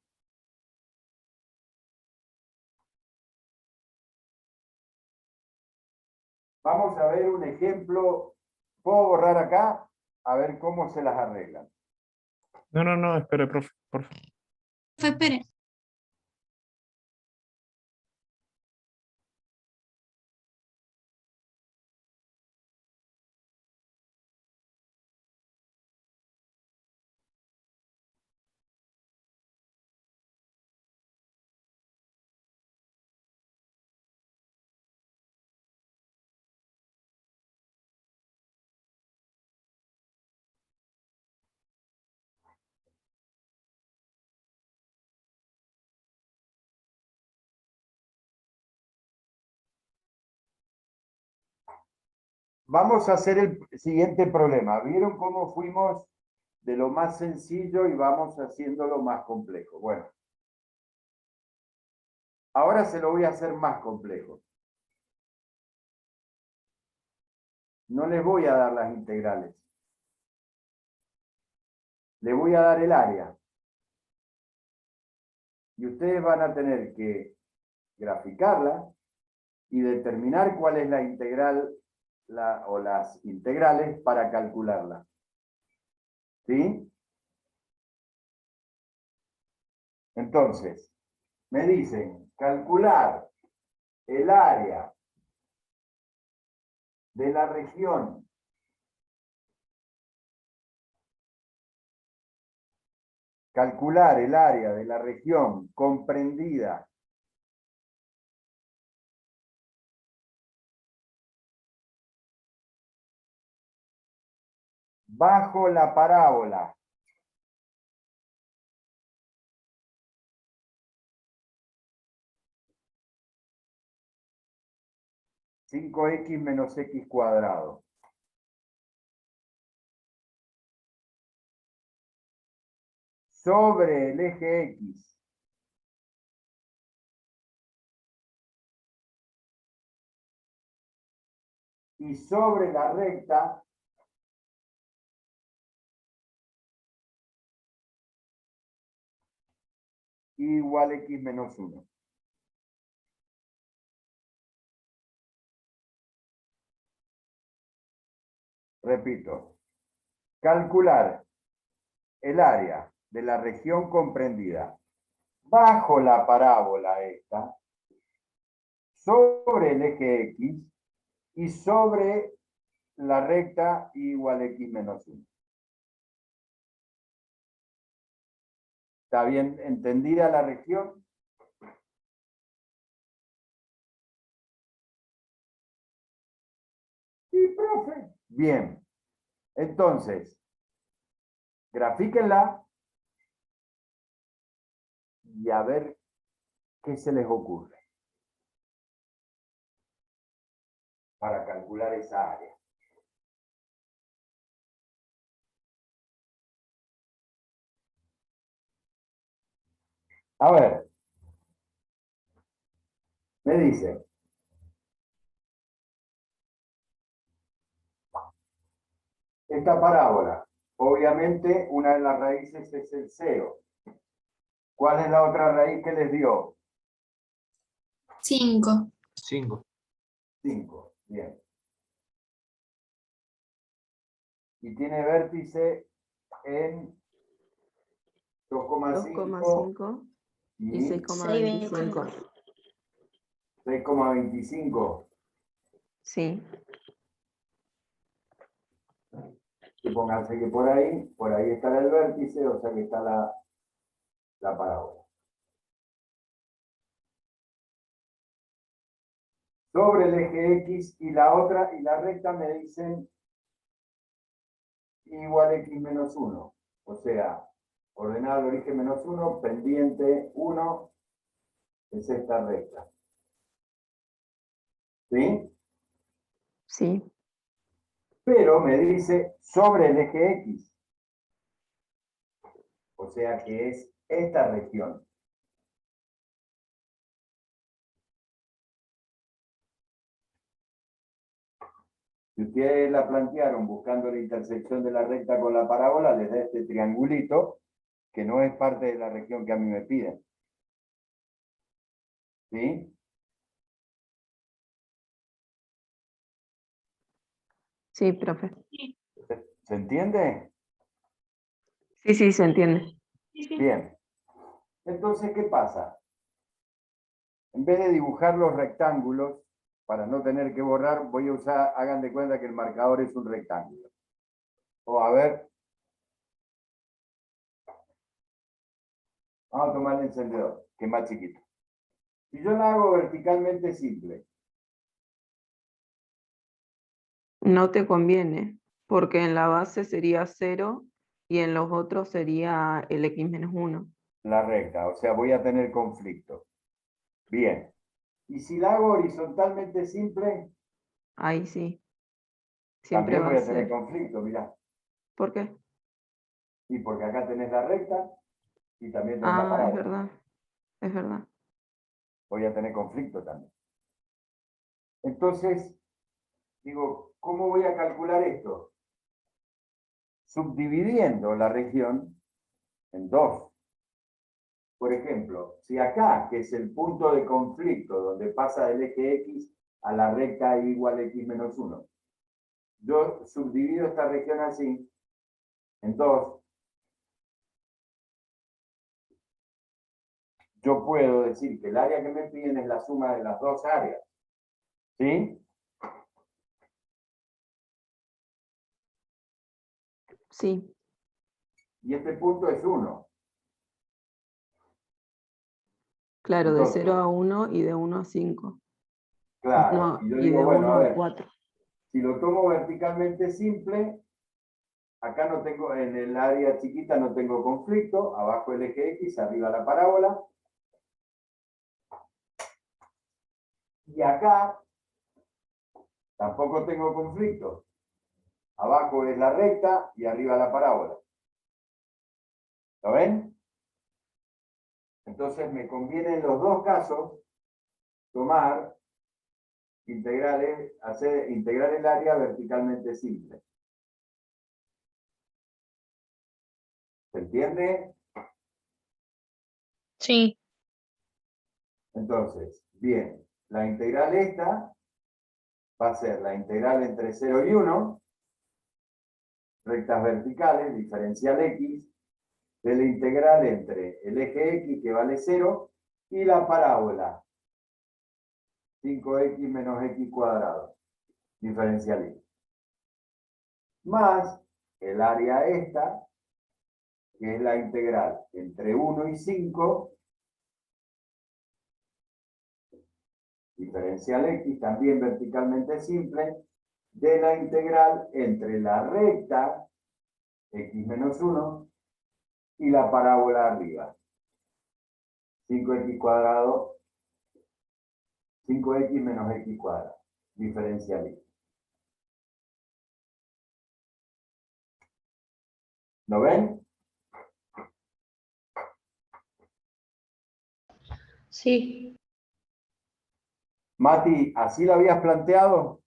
Vamos a ver un ejemplo. ¿Puedo borrar acá? A ver cómo se las arreglan. No, espere, profe, por favor. Profe, espere. Vamos a hacer el siguiente problema. ¿Vieron cómo fuimos de lo más sencillo y vamos haciendo lo más complejo? Bueno. Ahora se lo voy a hacer más complejo. No les voy a dar las integrales. Les voy a dar el área. Y ustedes van a tener que graficarla y determinar cuál es la integral o las integrales para calcularla. ¿Sí? Entonces, me dicen calcular el área de la región comprendida bajo la parábola (5x menos x cuadrado) sobre el eje X y sobre la recta igual x menos 1. Repito, calcular el área de la región comprendida bajo la parábola esta, sobre el eje X y sobre la recta igual x menos 1. ¿Está bien entendida la región? Sí, profe. Bien. Entonces, grafíquenla y a ver qué se les ocurre para calcular. calcular esa área. A ver, me dice, esta parábola, obviamente una de las raíces es el 0. ¿Cuál es la otra raíz que les dio? 5. 5. 5, bien. Y tiene vértice en 2,5 2,5 y y 6,25. 6,25. Sí. Supónganse que por ahí estará el vértice, o sea que está la parábola. Sobre el eje X y la recta me dicen igual X menos 1. O sea, ordenada al origen menos 1, pendiente 1, es esta recta. ¿Sí? Sí. Pero me dice sobre el eje X. O sea que es esta región. Si ustedes la plantearon buscando la intersección de la recta con la parábola, les da este triangulito que no es parte de la región que a mí me piden. ¿Sí? Sí, profe. ¿Se entiende? Sí, sí, se entiende. Bien. Entonces, ¿qué pasa? En vez de dibujar los rectángulos, para no tener que borrar, voy a usar, hagan de cuenta que el marcador es un rectángulo. O a ver. Vamos a tomar el encendedor, que es más chiquito. Si yo la hago verticalmente simple, No te conviene, porque en la base sería 0 y en los otros sería el X menos 1. la recta, o sea, voy a tener conflicto. Bien. Y si la hago horizontalmente simple, Ahí sí. Siempre también va voy a a tener ser. conflicto, mirá. ¿Por qué? Y porque acá tenés la recta y también tenés la Ah, es parábola. verdad. Es verdad. Voy a tener conflicto también. Entonces, digo, ¿cómo voy a calcular esto? Subdividiendo la región en 2. Por ejemplo, si acá, que es el punto de conflicto, donde pasa del eje X a la recta y igual X menos 1, yo subdivido esta región así, en 2, yo puedo decir que el área que me piden es la suma de las dos áreas. ¿Sí? Sí. Y este punto es 1. Claro, de Entonces, 0 a 1 y de 1 a 5. claro, No, y yo y digo, de bueno, 1 a a ver, 4. si lo tomo verticalmente simple, acá no tengo, en el área chiquita no tengo conflicto, abajo el eje X, arriba la parábola. Y acá tampoco tengo conflicto. Abajo es la recta y arriba la parábola. ¿Lo ven? Entonces me conviene en los dos casos tomar integrales, integrar el área verticalmente simple. ¿Se entiende? Sí. Entonces, bien, la integral esta va a ser la integral entre 0 y 1, rectas verticales, diferencial X, de la integral entre el eje X, que vale 0, y la parábola, 5x menos x cuadrado, diferencial X. Más el área esta, que es la integral entre 1 y 5, diferencial X, también verticalmente simple, de la integral entre la recta, X menos 1, y la parábola arriba. 5x cuadrado, 5x menos x cuadrado, diferencial X. ¿Lo ven? Sí, Mati, ¿así lo habías planteado?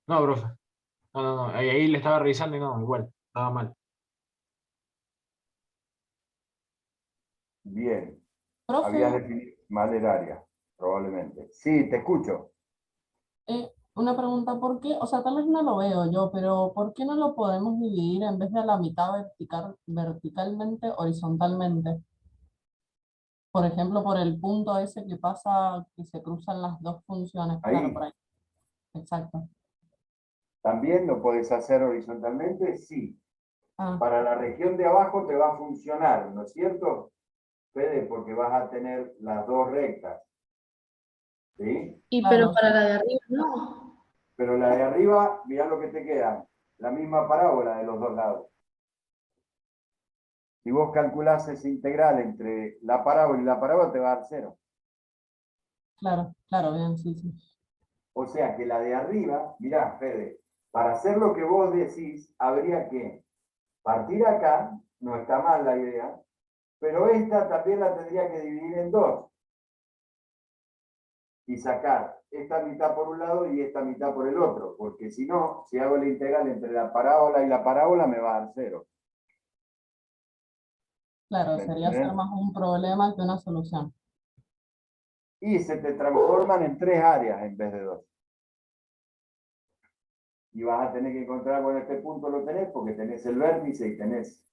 No, profe. No. Ahí le estaba revisando y no, igual, estaba mal. Bien. Profe, Habías definido mal el área, probablemente. Sí, te escucho. una pregunta, ¿por qué? O sea, tal vez no lo veo yo, pero ¿por qué no lo podemos dividir en vez de a la mitad verticalmente, horizontalmente? Por ejemplo, por el punto ese que pasa, que se cruzan las dos funciones. Claro, por Ahí. ahí. Exacto. ¿También lo podés hacer horizontalmente? Sí. Ah, Para la región de abajo te va a funcionar, ¿no es cierto, Fede? Porque vas a tener las dos rectas. ¿Sí? pero claro, para sí. la de arriba no. Pero la de arriba, mirá lo que te queda. La misma parábola de los dos lados. Si vos calculás ese integral entre la parábola y la parábola, te va a dar 0. Claro, bien, sí, sí. O sea que la de arriba, mirá, Fede, para hacer lo que vos decís, habría que partir acá, no está mal la idea, pero esta también la tendría que dividir en dos y sacar esta mitad por un lado y esta mitad por el otro, porque si no, si hago la integral entre la parábola y la parábola, me va a dar 0. Claro, ¿Me sería ser entendés? más un problema que una solución. Y se te transforman en 3 áreas en vez de 2. Y vas a tener que encontrar, bueno, este punto lo tenés porque tenés el vértice y tenés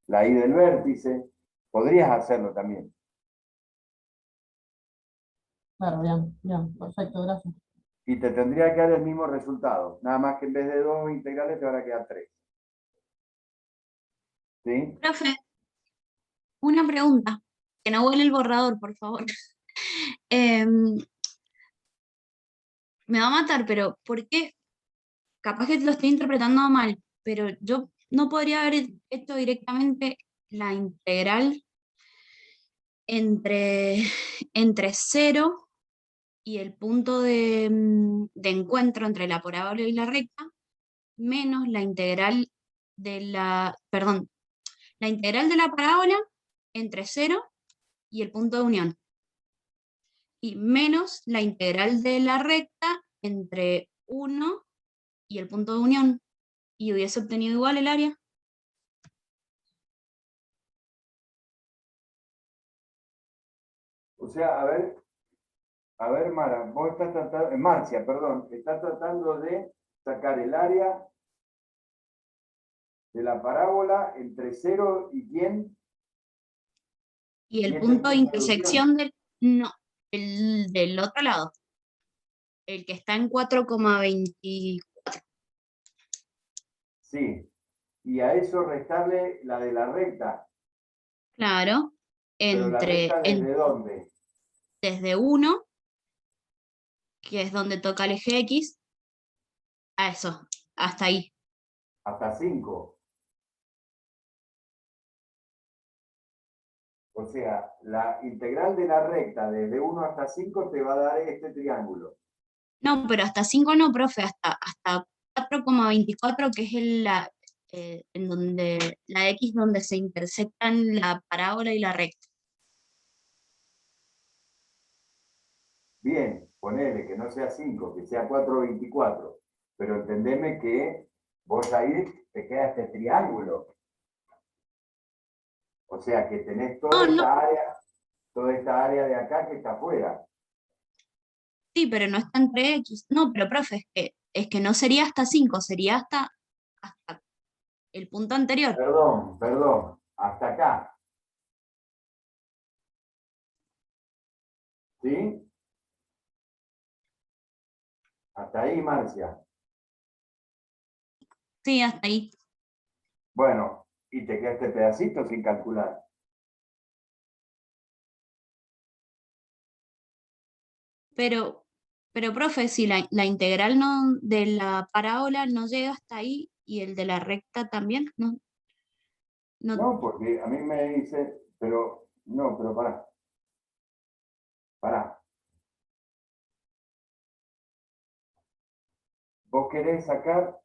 la I del vértice. Podrías hacerlo también. Claro, bien, perfecto, gracias. Y te tendría que dar el mismo resultado. Nada más que en vez de 2 integrales te van a quedar 3. ¿Sí? Profe, una pregunta. Que no vuele el borrador, por favor. Em, Me va a matar, pero ¿por qué? Capaz que lo estoy interpretando mal, pero yo no podría haber hecho directamente la integral entre, entre 0 y el punto de encuentro entre la parábola y la recta, menos la integral de perdón, la integral de la parábola entre 0 y el punto de unión, y menos la integral de la recta entre 1 y el punto de unión, y hubiese obtenido igual el área. O sea, a ver, Mara, vos estás tratando, Marcia, perdón, estás tratando de sacar el área de la parábola entre 0 y quién, Y y el este punto de punto de unión. intersección no, el del otro lado, el que está en 4,20. Sí, y a eso restarle la de la recta. Claro, Pero la recta ¿desde dónde? desde 1, que es donde toca el eje X, a eso, hasta ahí. Hasta 5. O sea, la integral de la recta desde 1 hasta 5 te va a dar este triángulo. No, pero hasta 5 no, profe, hasta 4,24, que es en donde la X donde se intersectan la parábola y la recta. Bien, ponele que no sea 5, que sea 4,24. Pero entendeme que vos ahí te queda este triángulo. O sea que tenés No, no, toda esta área de acá que está afuera. sí, pero no está entre X. No, pero profe, es que no sería hasta 5, sería hasta el punto anterior. Perdón, hasta acá. ¿Sí? Hasta ahí, Marcia. Sí, hasta ahí. Bueno, y te queda este pedacito sin calcular. Pero profe, si la integral no, de la parábola no llega hasta ahí y el de la recta también, no, No, porque a mí me dice, pero no, pero pará. Pará. Vos querés sacar.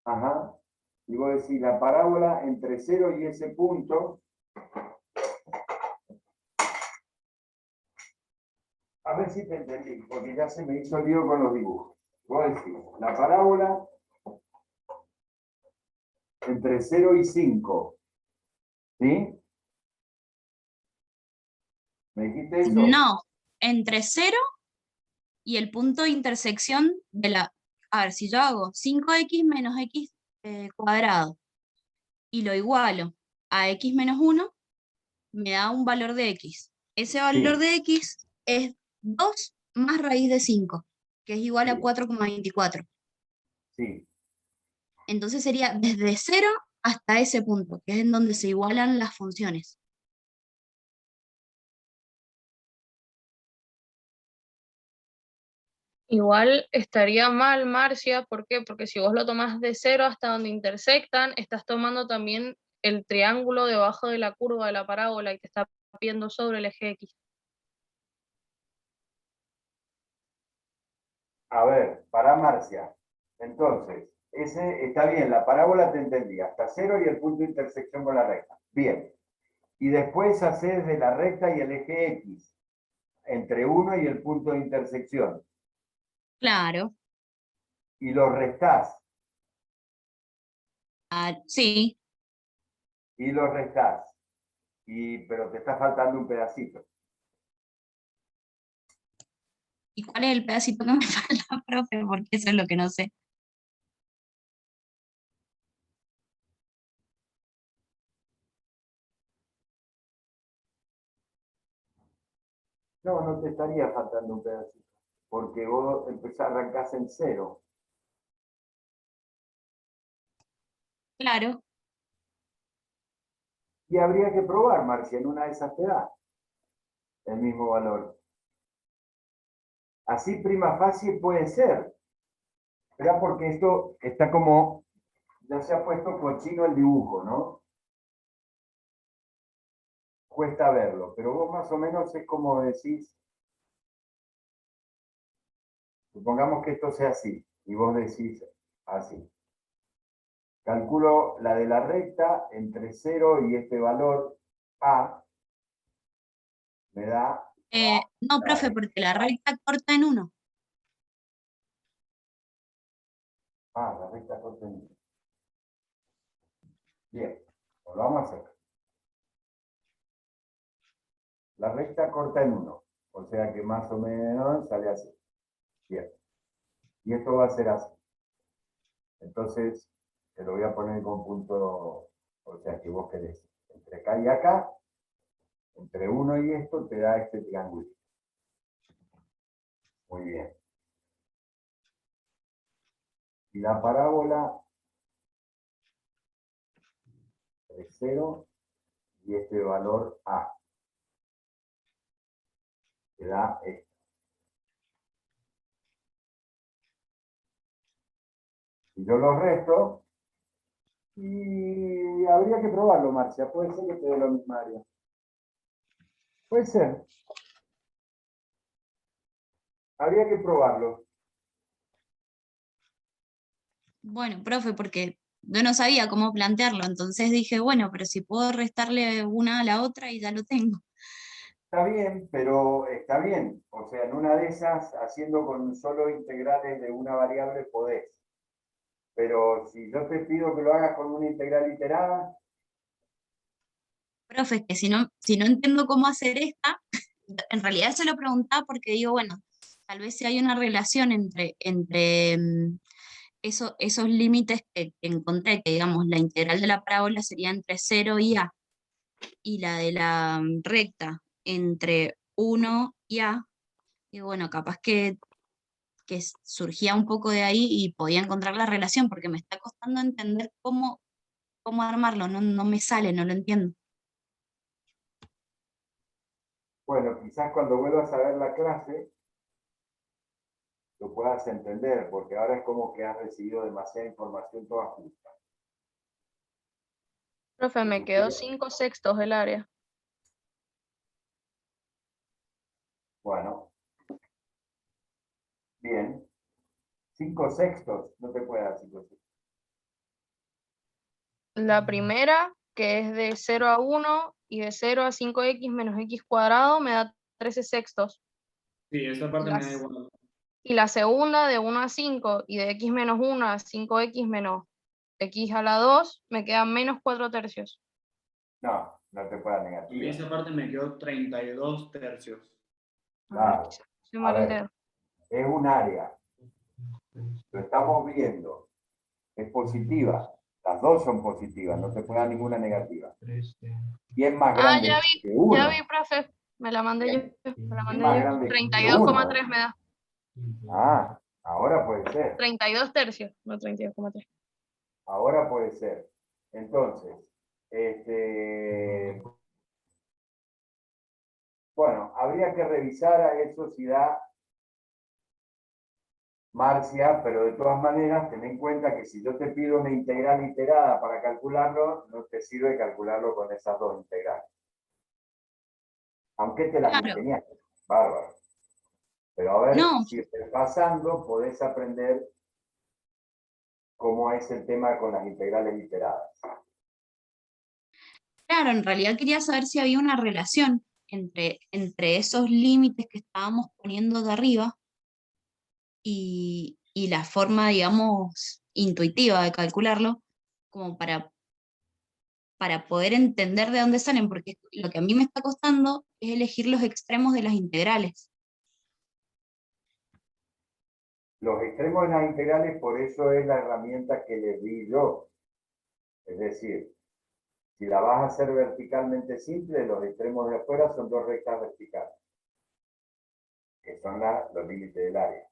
Ajá. Y vos decís la parábola entre 0 y ese punto. A ver si te entendí, porque ya se me hizo lío con los dibujos. Vos decís, la parábola entre 0 y 5. ¿Sí? ¿Me dijiste eso? No, entre 0 y el punto de intersección de la... A ver, si yo hago 5x menos x cuadrado y lo igualo a x menos 1, me da un valor de x. Ese valor Sí. de x es 2 más raíz de 5, que es igual a Sí. 4,24. Sí. Entonces sería desde 0 hasta ese punto, que es en donde se igualan las funciones. Igual estaría mal, Marcia, ¿por qué? Porque si vos lo tomás de 0 hasta donde intersectan, estás tomando también el triángulo debajo de la curva de la parábola y te está viendo sobre el eje X. A ver, para Marcia. Entonces, ese está bien, la parábola te entendí, hasta 0 y el punto de intersección con la recta. Bien. Y después haces de la recta y el eje X, entre 1 y el punto de intersección. Claro. Y lo restás. Sí. Y lo restás. Pero te está faltando un pedacito. ¿Y cuál es el pedacito que me falta, profe? Porque eso es lo que no sé. No, no te estaría faltando un pedacito. Porque vos arrancás en 0. Claro. Y habría que probar, Marcia, en una de esas te da el mismo valor. Así prima facie puede ser. Pero porque esto está como, ya se ha puesto cochino el dibujo, ¿no? Cuesta verlo, pero vos más o menos es como decís, supongamos que esto sea así, y vos decís así. Calculo la de la recta entre 0 y este valor A, me da... No, profe, porque la recta corta en 1. La recta corta en 1. Bien, pues lo vamos a hacer. La recta corta en 1, o sea que más o menos sale así. Bien. Y esto va a ser así. Entonces, te lo voy a poner con punto, o sea que vos querés. Entre acá y acá, entre 1 y esto, te da este triángulo. Muy bien. Y la parábola de 0 y este valor A. Te da esto. Y yo lo resto, y habría que probarlo, Marcia. Puede ser que te dé lo mismo, área. Puede ser. Habría que probarlo. Bueno, profe, porque yo no sabía cómo plantearlo, entonces dije, bueno, pero si puedo restarle una a la otra y ya lo tengo. Está bien, pero está bien. O sea, en una de esas, haciendo con solo integrales de una variable, podés. Pero si yo te pido que lo hagas con una integral iterada... Profe, es que si no entiendo cómo hacer esta, en realidad se lo preguntaba porque digo, bueno, tal vez si hay una relación entre esos límites que encontré, que digamos, la integral de la parábola sería entre 0 y A, y la de la recta entre 1 y A, y bueno, capaz que surgía un poco de ahí y podía encontrar la relación, porque me está costando entender cómo armarlo, no me sale, no lo entiendo. Bueno, quizás cuando vuelvas a ver la clase lo puedas entender, porque ahora es como que has recibido demasiada información toda justa. Profe, me quedó 5/6 del área. Bueno. Bien. 5/6, no te puede dar 5/6. La primera, que es de 0 a 1 y de 0 a 5x menos x cuadrado, me da 13 sextos. Sí, esa parte me da igual. Y la segunda, de 1 a 5 y de x menos 1 a 5x menos x a la 2, me quedan menos 4 tercios. No, no te puedas Y negativa. esa parte me quedó 32 tercios. Claro. Se A mal el ver, dedo. es un área. Lo estamos viendo. Es positiva. Las dos son positivas, no te puede dar ninguna negativa. Y es más Ah, grande que 1. ya vi, profe. Me la mandé yo. Me la Es mandé más yo. grande que 32,3 1. me da. Ah, ahora puede ser. 32 tercios, no 32,3. Ahora puede ser. Entonces, bueno, habría que revisar a eso si da Marcia, pero de todas maneras, ten en cuenta que si yo te pido una integral iterada para calcularlo, no te sirve calcularlo con esas dos integrales. Aunque te las Claro. ingeniaste, bárbaro. Pero a ver, No. si repasando, podés aprender cómo es el tema con las integrales iteradas. Claro, en realidad quería saber si había una relación entre esos límites que estábamos poniendo de arriba y la forma, digamos, intuitiva de calcularlo, como para poder entender de dónde salen, porque lo que a mí me está costando es elegir los extremos de las integrales. Los extremos de las integrales, por eso es la herramienta que les di yo. Es decir, si la vas a hacer verticalmente simple, los extremos de afuera son dos rectas verticales, que son los límites del área.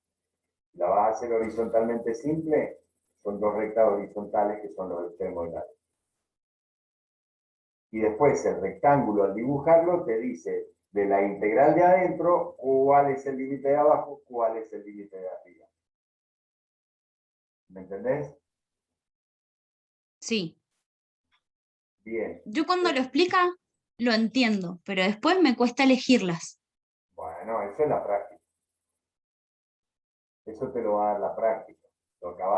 Si la vas a hacer horizontalmente simple, son dos rectas horizontales que son los extremos del área. Y después el rectángulo, al dibujarlo, te dice de la integral de adentro cuál es el límite de abajo, cuál es el límite de arriba. ¿Me entendés? Sí. Bien. Yo cuando lo explica, lo entiendo, pero después me cuesta elegirlas. Bueno, eso es la práctica. Eso te lo va a dar la práctica. Lo acabas